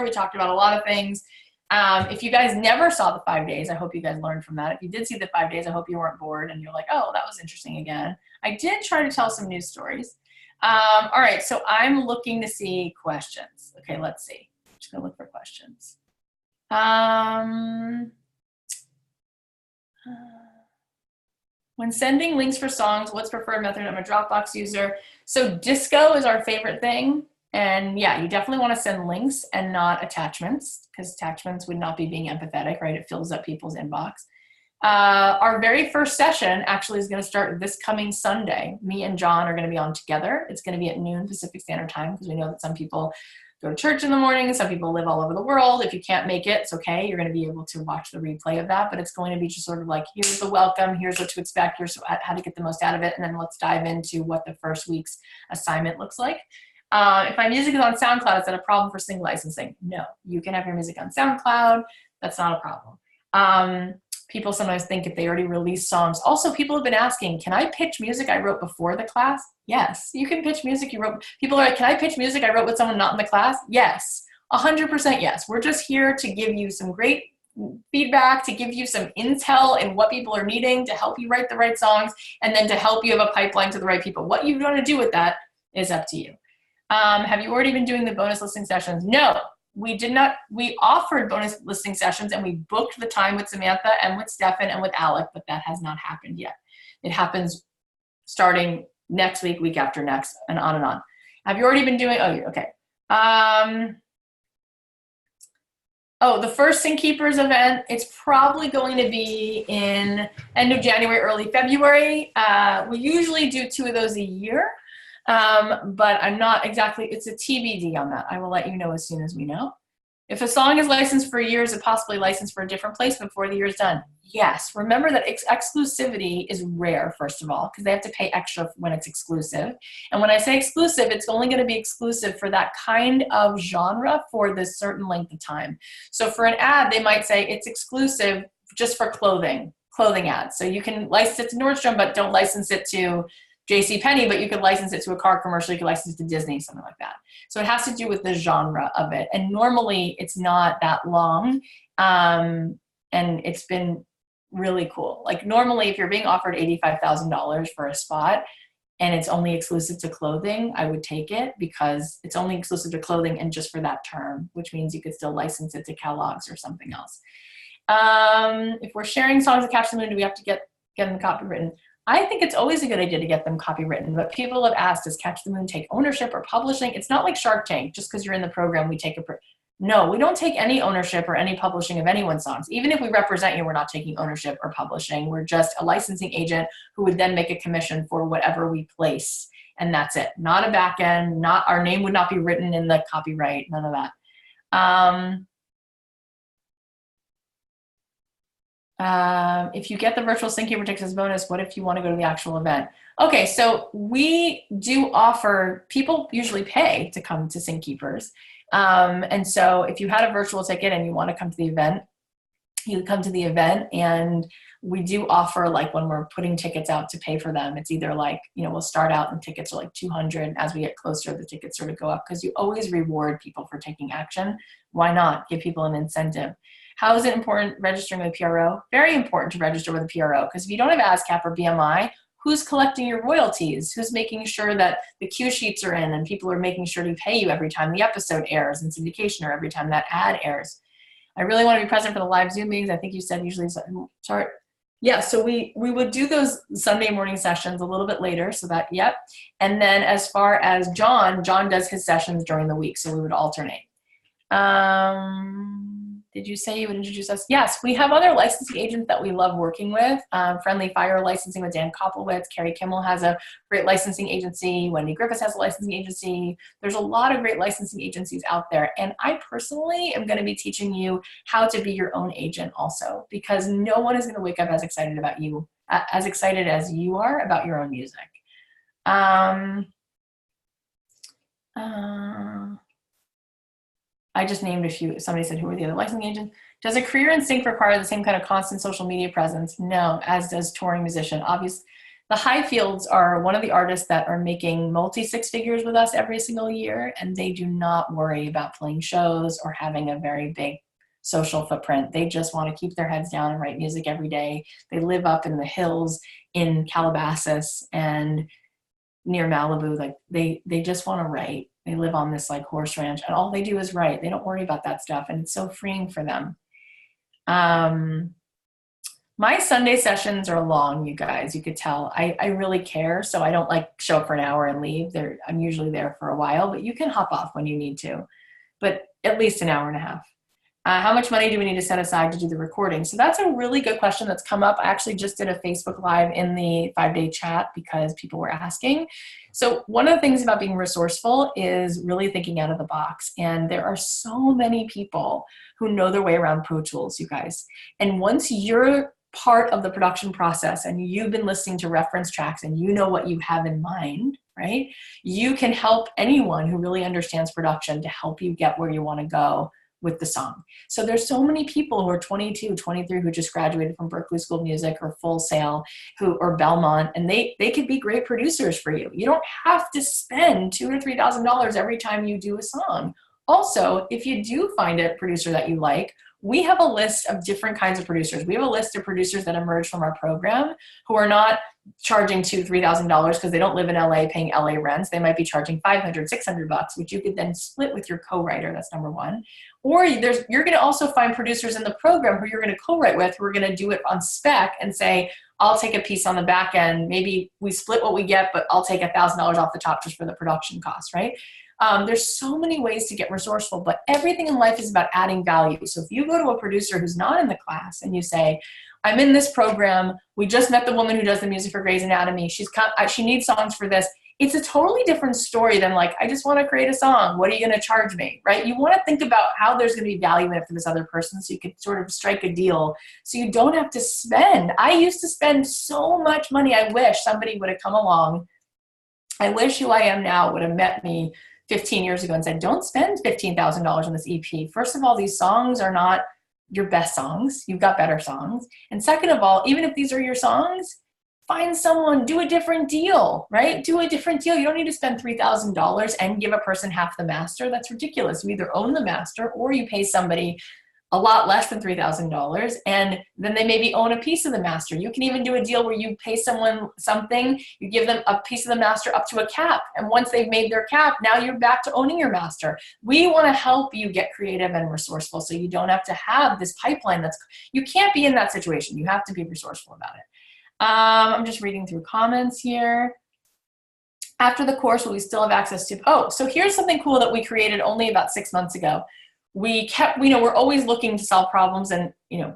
We talked about a lot of things. If you guys never saw the 5 days, I hope you guys learned from that. If you did see the 5 days, I hope you weren't bored and you're like, oh, that was interesting again. I did try to tell some news stories. All right, so I'm looking to see questions. Okay, let's see. I'm just gonna look for questions. When sending links for songs, what's preferred method? I'm a Dropbox user. So disco is our favorite thing. And yeah, you definitely want to send links and not attachments, because attachments would not be being empathetic, right? It fills up people's inbox. Our very first session actually is going to start this coming Sunday. Me and John are going to be on together. It's going to be at noon Pacific Standard Time, because we know that some people go to church in the morning. Some people live all over the world. If you can't make it, it's okay. You're going to be able to watch the replay of that, but it's going to be just sort of like, here's the welcome, here's what to expect, here's how to get the most out of it. And then let's dive into what the first week's assignment looks like. If my music is on SoundCloud, is that a problem for single licensing? No, you can have your music on SoundCloud. That's not a problem. People sometimes think if they already release songs. Also, people have been asking, can I pitch music I wrote before the class? Yes, you can pitch music you wrote. People are like, can I pitch music I wrote with someone not in the class? Yes, 100% yes. We're just here to give you some great feedback, to give you some intel in what people are needing, to help you write the right songs, and then to help you have a pipeline to the right people. What you want to do with that is up to you. Have you already been doing the bonus listening sessions? No, we did not. We offered bonus listening sessions and we booked the time with Samantha and with Stefan and with Alec, but that has not happened yet. It happens starting next week, week after next, and on and on. Have you already been doing, oh, okay. Oh, the first Sync Keepers event, it's probably going to be in end of January, early February. We usually do 2 of those a year. But I'm not exactly, it's a TBD on that. I will let you know as soon as we know. If a song is licensed for a year, is it possibly licensed for a different place before the year is done? Yes. Remember that exclusivity is rare, first of all, because they have to pay extra when it's exclusive. And when I say exclusive, it's only going to be exclusive for that kind of genre for this certain length of time. So for an ad, they might say it's exclusive just for clothing ads. So you can license it to Nordstrom, but don't license it to JCPenney, but you could license it to a car commercial, you could license it to Disney, something like that. So it has to do with the genre of it. And normally it's not that long. And it's been really cool. Like normally if you're being offered $85,000 for a spot and it's only exclusive to clothing, I would take it because it's only exclusive to clothing and just for that term, which means you could still license it to Kellogg's or something else. If we're sharing songs of Catch the Moon, do we have to get them copywritten? I think it's always a good idea to get them copywritten, but people have asked, does Catch the Moon take ownership or publishing? It's not like Shark Tank, just because you're in the program, we take no, we don't take any ownership or any publishing of anyone's songs. Even if we represent you, we're not taking ownership or publishing. We're just a licensing agent who would then make a commission for whatever we place. And that's it. Not a back end, our name would not be written in the copyright, none of that. If you get the virtual sync keeper tickets as bonus, what if you want to go to the actual event? Okay, so we do offer, people usually pay to come to sync keepers. And so if you had a virtual ticket and you want to come to the event, you come to the event, and we do offer, like when we're putting tickets out to pay for them, it's either like, we'll start out and tickets are like $200. As we get closer, the tickets sort of go up because you always reward people for taking action. Why not give people an incentive? How is it important registering with a PRO? Very important to register with a PRO, because if you don't have ASCAP or BMI, who's collecting your royalties? Who's making sure that the cue sheets are in and people are making sure to pay you every time the episode airs in syndication or every time that ad airs? I really want to be present for the live Zoom meetings. I think you said usually start. Yeah, so we would do those Sunday morning sessions a little bit later, so that, yep. And then as far as John does his sessions during the week, so we would alternate. Did you say you would introduce us? Yes, we have other licensing agents that we love working with. Friendly Fire Licensing with Dan Koplowitz. Carrie Kimmel has a great licensing agency. Wendy Griffiths has a licensing agency. There's a lot of great licensing agencies out there. And I personally am going to be teaching you how to be your own agent also, because no one is going to wake up as excited about you, as excited as you are about your own music. I just named a few. Somebody said, who are the other licensing agents? Does a career in sync require the same kind of constant social media presence? No, as does touring musician. Obviously, the Highfields are one of the artists that are making multi-six figures with us every single year, and they do not worry about playing shows or having a very big social footprint. They just want to keep their heads down and write music every day. They live up in the hills in Calabasas and near Malibu. Like they just want to write. They live on this like horse ranch, and all they do is write. They don't worry about that stuff, and it's so freeing for them. My Sunday sessions are long, you guys. You could tell. I really care, so I don't like show up for an hour and leave. I'm usually there for a while, but you can hop off when you need to. But at least an hour and a half. How much money do we need to set aside to do the recording? So that's a really good question that's come up. I actually just did a Facebook Live in the 5-day chat because people were asking. So one of the things about being resourceful is really thinking out of the box. And there are so many people who know their way around Pro Tools, you guys. And once you're part of the production process and you've been listening to reference tracks and you know what you have in mind, right? You can help anyone who really understands production to help you get where you want to go with the song. So there's so many people who are 22, 23 who just graduated from Berklee School of Music or Full Sail or Belmont, and they could be great producers for you. You don't have to spend $2,000 or $3,000 every time you do a song. Also, if you do find a producer that you like, we have a list of different kinds of producers. We have a list of producers that emerge from our program who are not charging $2,000, $3,000 because they don't live in LA paying LA rents. They might be charging $500, $600, which you could then split with your co-writer. That's number one. Or you're going to also find producers in the program who you're going to co-write with who are going to do it on spec and say, I'll take a piece on the back end. Maybe we split what we get, but I'll take $1,000 off the top just for the production costs, right? There's so many ways to get resourceful, but everything in life is about adding value. So if you go to a producer who's not in the class and you say, I'm in this program, we just met the woman who does the music for Grey's Anatomy, she needs songs for this, it's a totally different story than like, I just want to create a song. What are you going to charge me, right? You want to think about how there's going to be value in it for this other person so you can sort of strike a deal so you don't have to spend. I used to spend so much money. I wish somebody would have come along. I wish who I am now would have met me 15 years ago and said, don't spend $15,000 on this EP. First of all, these songs are not your best songs. You've got better songs. And second of all, even if these are your songs, find someone, do a different deal, right? Do a different deal. You don't need to spend $3,000 and give a person half the master. That's ridiculous. You either own the master or you pay somebody a lot less than $3,000 and then they maybe own a piece of the master. You can even do a deal where you pay someone something, you give them a piece of the master up to a cap. And once they've made their cap, now you're back to owning your master. We want to help you get creative and resourceful so you don't have to have this pipeline you can't be in that situation. You have to be resourceful about it. I'm just reading through comments here. After the course, will we still have access to, so here's something cool that we created only about 6 months ago. We're always looking to solve problems and,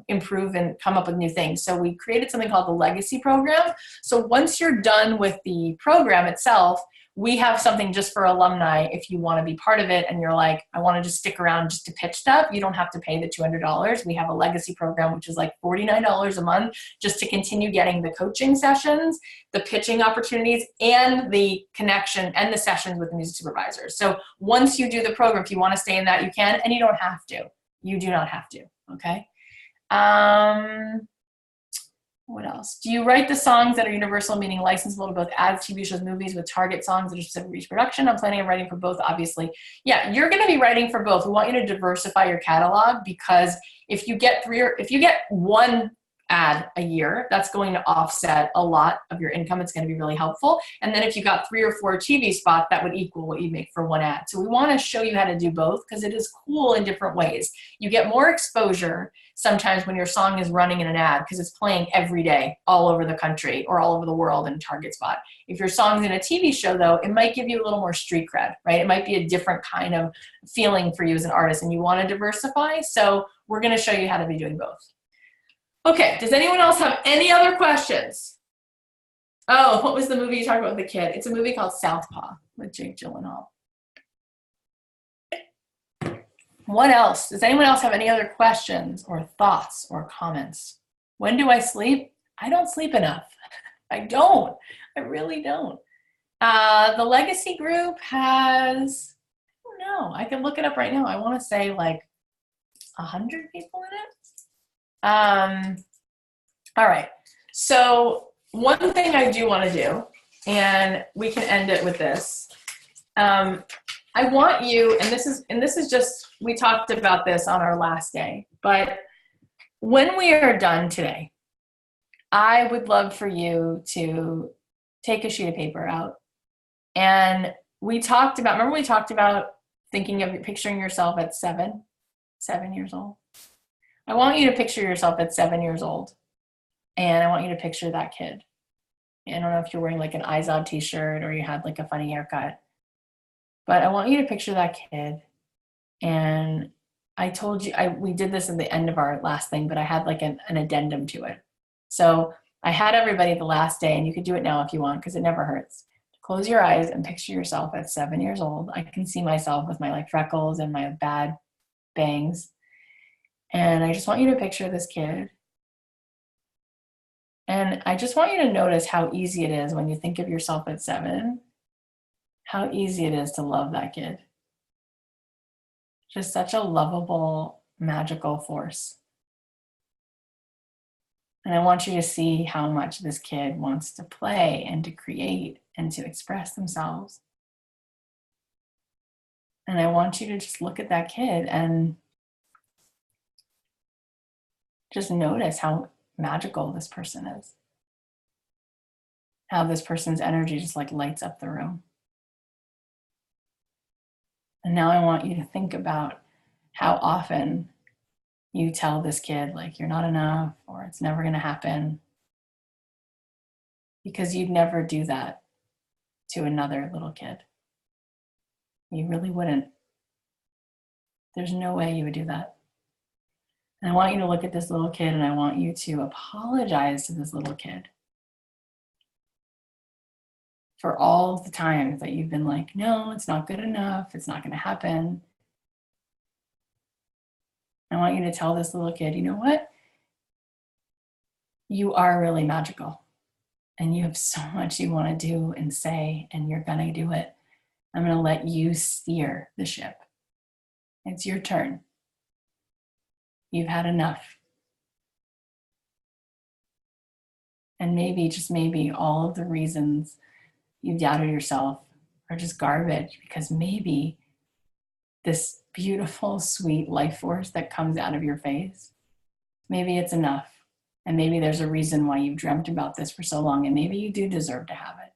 improve and come up with new things. So we created something called the Legacy Program. So once you're done with the program itself, we have something just for alumni. If you want to be part of it and you're like, I want to just stick around just to pitch stuff, you don't have to pay the $200. We have a legacy program, which is like $49 a month just to continue getting the coaching sessions, the pitching opportunities, and the connection and the sessions with the music supervisors. So once you do the program, if you want to stay in that, you can, and you don't have to. You do not have to, okay? What else? Do you write the songs that are universal, meaning licensable to both ads, TV shows, movies with target songs that are specific for each production? I'm planning on writing for both, obviously. Yeah, you're going to be writing for both. We want you to diversify your catalog because if you get one ad a year, that's going to offset a lot of your income. It's going to be really helpful. And then if you got 3 or 4 TV spots, that would equal what you make for one ad. So we want to show you how to do both because it is cool in different ways. You get more exposure sometimes when your song is running in an ad because it's playing every day all over the country or all over the world in a target spot. If your song's in a TV show, though, it might give you a little more street cred, right? It might be a different kind of feeling for you as an artist and you want to diversify. So we're going to show you how to be doing both. Okay, does anyone else have any other questions? Oh, what was the movie you talked about with the kid? It's a movie called Southpaw with Jake Gyllenhaal. What else? Does anyone else have any other questions or thoughts or comments? When do I sleep? I don't sleep enough. I don't. I really don't. The Legacy group has, I don't know. I can look it up right now. I want to say like 100 people in it. All right. So one thing I do want to do, and we can end it with this. I want you, and this is just, we talked about this on our last day, but when we are done today, I would love for you to take a sheet of paper out. And we talked about, remember we talked about picturing yourself at 7 years old? I want you to picture yourself at 7 years old. And I want you to picture that kid. I don't know if you're wearing like an Izod t-shirt or you had like a funny haircut. But I want you to picture that kid. And I told you, we did this at the end of our last thing, but I had like an addendum to it. So I had everybody the last day, and you could do it now if you want, because it never hurts. Close your eyes and picture yourself at 7 years old. I can see myself with my like freckles and my bad bangs. And I just want you to picture this kid. And I just want you to notice how easy it is when you think of yourself at 7, how easy it is to love that kid. Just such a lovable, magical force. And I want you to see how much this kid wants to play and to create and to express themselves. And I want you to just look at that kid and just notice how magical this person is. How this person's energy just like lights up the room. And now I want you to think about how often you tell this kid like you're not enough or it's never going to happen. Because you'd never do that to another little kid. You really wouldn't. There's no way you would do that. And I want you to look at this little kid and I want you to apologize to this little kid for all the times that you've been like, no, it's not good enough. It's not going to happen. I want you to tell this little kid, you know what? You are really magical and you have so much you want to do and say, and you're going to do it. I'm going to let you steer the ship. It's your turn. You've had enough. And maybe, just maybe, all of the reasons you doubted yourself are just garbage, because maybe this beautiful, sweet life force that comes out of your face, maybe it's enough. And maybe there's a reason why you've dreamt about this for so long, and maybe you do deserve to have it.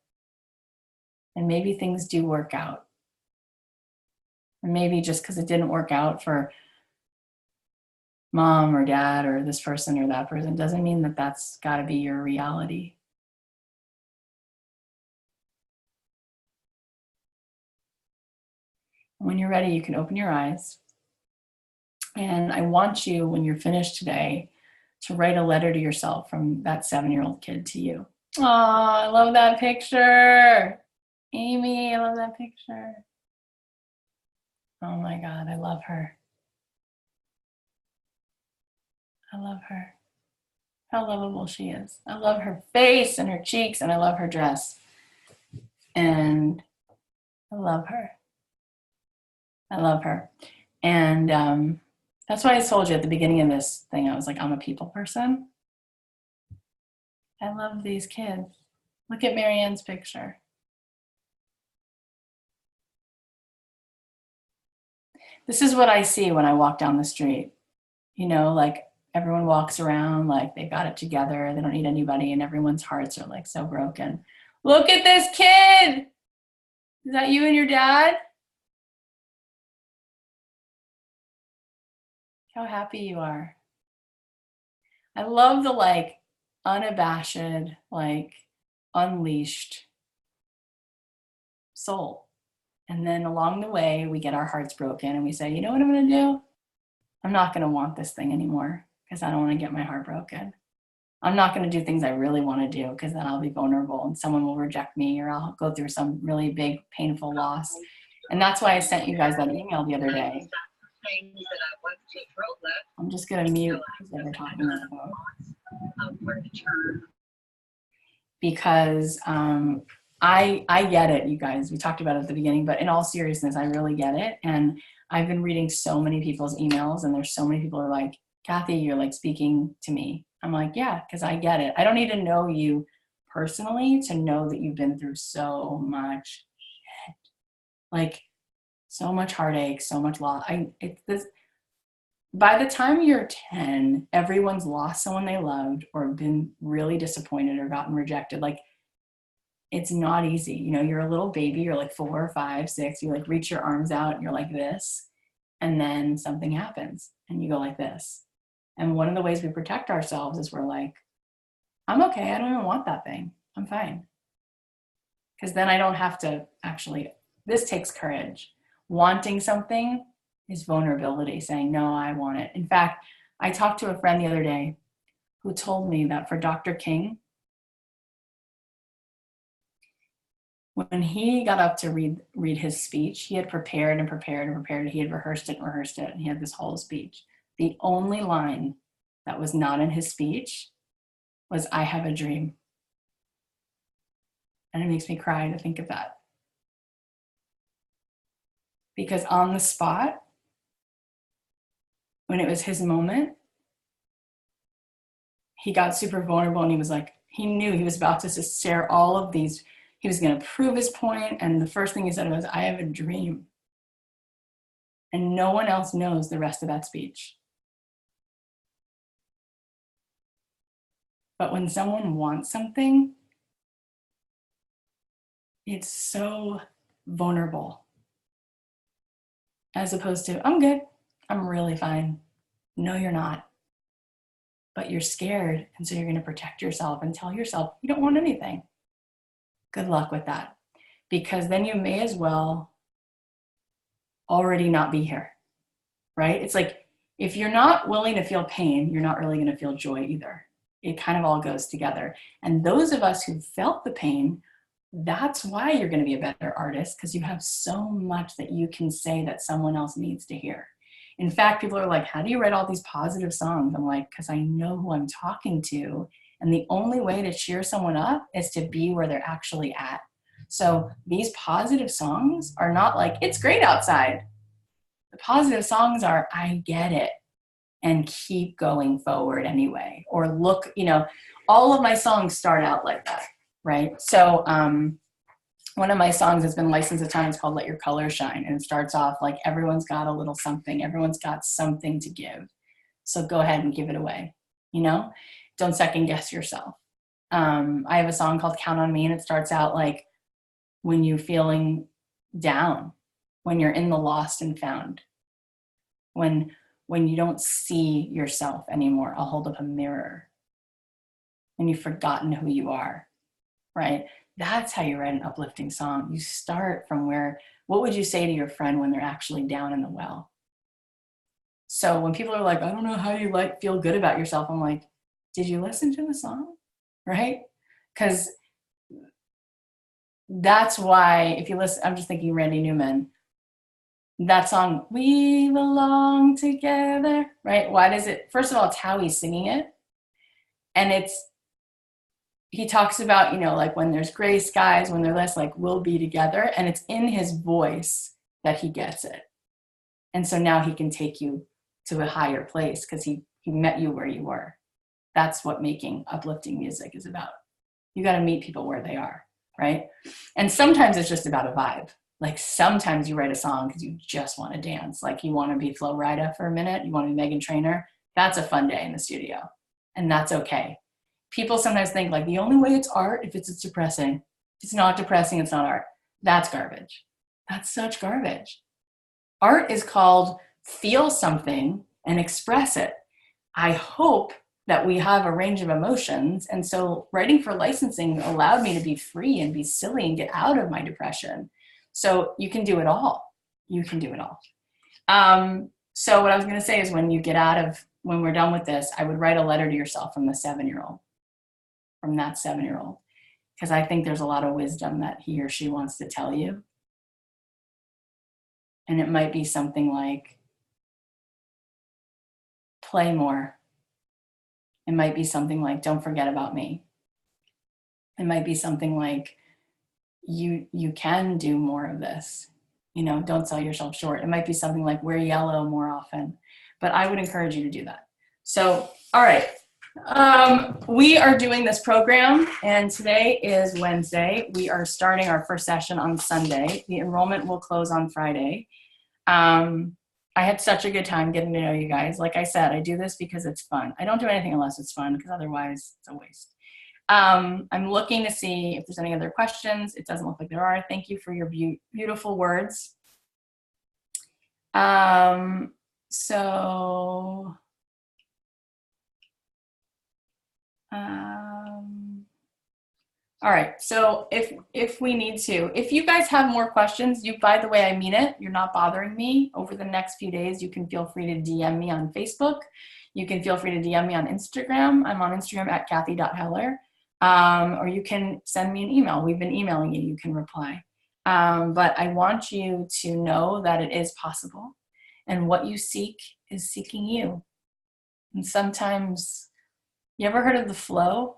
And maybe things do work out. And maybe just because it didn't work out for mom or dad or this person or that person doesn't mean that that's got to be your reality. When you're ready, you can open your eyes. And I want you, when you're finished today, to write a letter to yourself from that 7-year-old kid to you. Oh, I love that picture. Amy, I love that picture. Oh my God, I love her. I love her. How lovable she is. I love her face and her cheeks, and I love her dress. And I love her. I love her. And that's why I told you at the beginning of this thing, I was like, I'm a people person. I love these kids. Look at Marianne's picture. This is what I see when I walk down the street. You know, like everyone walks around like they've got it together. They don't need anybody, and everyone's hearts are like so broken. Look at this kid. Is that you and your dad? How happy you are. I love the like unabashed, like unleashed soul. And then along the way, we get our hearts broken and we say, you know what I'm going to do? I'm not going to want this thing anymore because I don't want to get my heart broken. I'm not going to do things I really want to do because then I'll be vulnerable and someone will reject me, or I'll go through some really big, painful loss. And that's why I sent you guys that email the other day. I'm just going to mute because they were talking on the phone. Because I get it, you guys. We talked about it at the beginning, but in all seriousness, I really get it. And I've been reading so many people's emails, and there's so many people who are like, Kathy, you're like speaking to me. I'm like, yeah, because I get it. I don't need to know you personally to know that you've been through so much shit. Like, so much heartache, so much loss. By the time you're 10, everyone's lost someone they loved or been really disappointed or gotten rejected. Like, it's not easy. You know, you're a little baby, you're like 4, 5, 6, you like reach your arms out and you're like this, and then something happens and you go like this. And one of the ways we protect ourselves is we're like, I'm okay, I don't even want that thing. I'm fine. Because then I don't have to actually, this takes courage. Wanting something is vulnerability, saying, no, I want it. In fact, I talked to a friend the other day who told me that for Dr. King, when he got up to read his speech, he had prepared and prepared and prepared. He had rehearsed it and rehearsed it, and he had this whole speech. The only line that was not in his speech was, I have a dream. And it makes me cry to think of that. Because on the spot, when it was his moment, he got super vulnerable, and he was like, he knew he was about to share all of these. He was going to prove his point, and the first thing he said was, I have a dream. And no one else knows the rest of that speech. But when someone wants something, it's so vulnerable. As opposed to, I'm good, I'm really fine. No, you're not. But you're scared, and so you're going to protect yourself and tell yourself you don't want anything. Good luck with that. Because then you may as well already not be here, right? It's like, if you're not willing to feel pain, you're not really going to feel joy either. It kind of all goes together. And those of us who felt the pain That's why you're going to be a better artist, because you have so much that you can say that someone else needs to hear. In fact, people are like, how do you write all these positive songs? I'm like, because I know who I'm talking to. And the only way to cheer someone up is to be where they're actually at. So these positive songs are not like, it's great outside. The positive songs are, I get it, and keep going forward anyway. Or look, you know, all of my songs start out like that, right? So one of my songs has been licensed a ton. It's called Let Your Color Shine. And it starts off like, everyone's got a little something. Everyone's got something to give. So go ahead and give it away, you know? Don't second guess yourself. I have a song called Count on Me, and it starts out like, when you're feeling down, when you're in the lost and found, when you don't see yourself anymore, I'll hold up a mirror. When you've forgotten who you are, right? That's how you write an uplifting song. You start from where, what would you say to your friend when they're actually down in the well? So when people are like, I don't know how you like feel good about yourself, I'm like, did you listen to the song? Right? Because that's why, if you listen, I'm just thinking Randy Newman, that song, we belong together, right? Why does it, first of all, it's how he's singing it. And he talks about, you know, like when there's gray skies, when they're less, like we'll be together. And it's in his voice that he gets it. And so now he can take you to a higher place because he met you where you were. That's what making uplifting music is about. You got to meet people where they are, right? And sometimes it's just about a vibe. Like sometimes you write a song because you just want to dance. Like you want to be Flo Rida for a minute. You want to be Meghan Trainor. That's a fun day in the studio. And that's okay. People sometimes think like the only way it's art if it's depressing. If it's not depressing, it's not art. That's garbage. That's such garbage. Art is called feel something and express it. I hope that we have a range of emotions. And so writing for licensing allowed me to be free and be silly and get out of my depression. So you can do it all. You can do it all. So what I was going to say is when we're done with this, I would write a letter to yourself from that 7-year-old. Because I think there's a lot of wisdom that he or she wants to tell you. And it might be something like, play more. It might be something like, don't forget about me. It might be something like, you can do more of this. You know, don't sell yourself short. It might be something like, wear yellow more often. But I would encourage you to do that. So, all right. We are doing this program, and today is Wednesday. We are starting our first session on Sunday. The enrollment will close on Friday. I had such a good time getting to know you guys. Like I said, I do this because it's fun. I don't do anything unless it's fun, because otherwise it's a waste. I'm looking to see if there's any other questions. It doesn't look like there are. Thank you for your beautiful words. All right, so if we need to, if you guys have more questions, by the way, I mean it, you're not bothering me. Over the next few days, you can feel free to DM me on Facebook. You can feel free to DM me on Instagram. I'm on Instagram at Kathy.Heller. Or you can send me an email. We've been emailing you, you can reply. But I want you to know that it is possible. And what you seek is seeking you. And sometimes, you ever heard of the flow?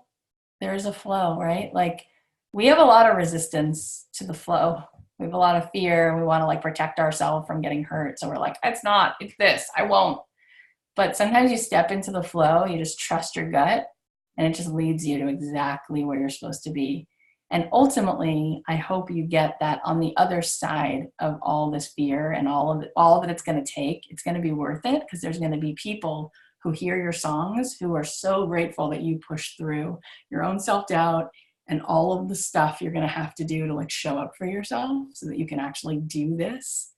There is a flow, right? Like we have a lot of resistance to the flow. We have a lot of fear. We want to like protect ourselves from getting hurt. So we're like, it's this, I won't. But sometimes you step into the flow, you just trust your gut, and it just leads you to exactly where you're supposed to be. And ultimately, I hope you get that on the other side of all this fear and all of it it's going to take, it's going to be worth it, because there's going to be people who hear your songs who are so grateful that you push through your own self-doubt and all of the stuff you're going to have to do to like show up for yourself so that you can actually do this.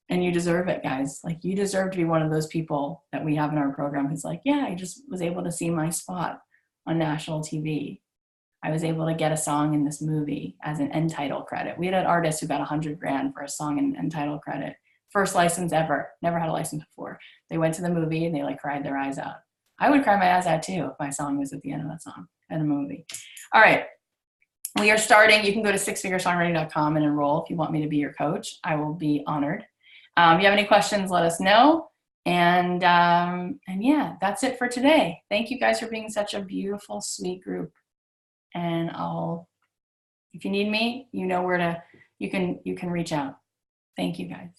And you deserve it, guys. Like you deserve to be one of those people that we have in our program who's like, yeah, I just was able to see my spot on national TV. I was able to get a song in this movie as an end title credit. We had an artist who got $100,000 for a song and end title credit. First license ever. Never had a license before. They went to the movie and they like cried their eyes out. I would cry my eyes out too if my song was at the end of that song in a movie. All right. We are starting. You can go to sixfiguresongwriting.com and enroll if you want me to be your coach. I will be honored. If you have any questions, let us know. And yeah, that's it for today. Thank you guys for being such a beautiful, sweet group. And if you need me, you know where to, you can reach out. Thank you guys.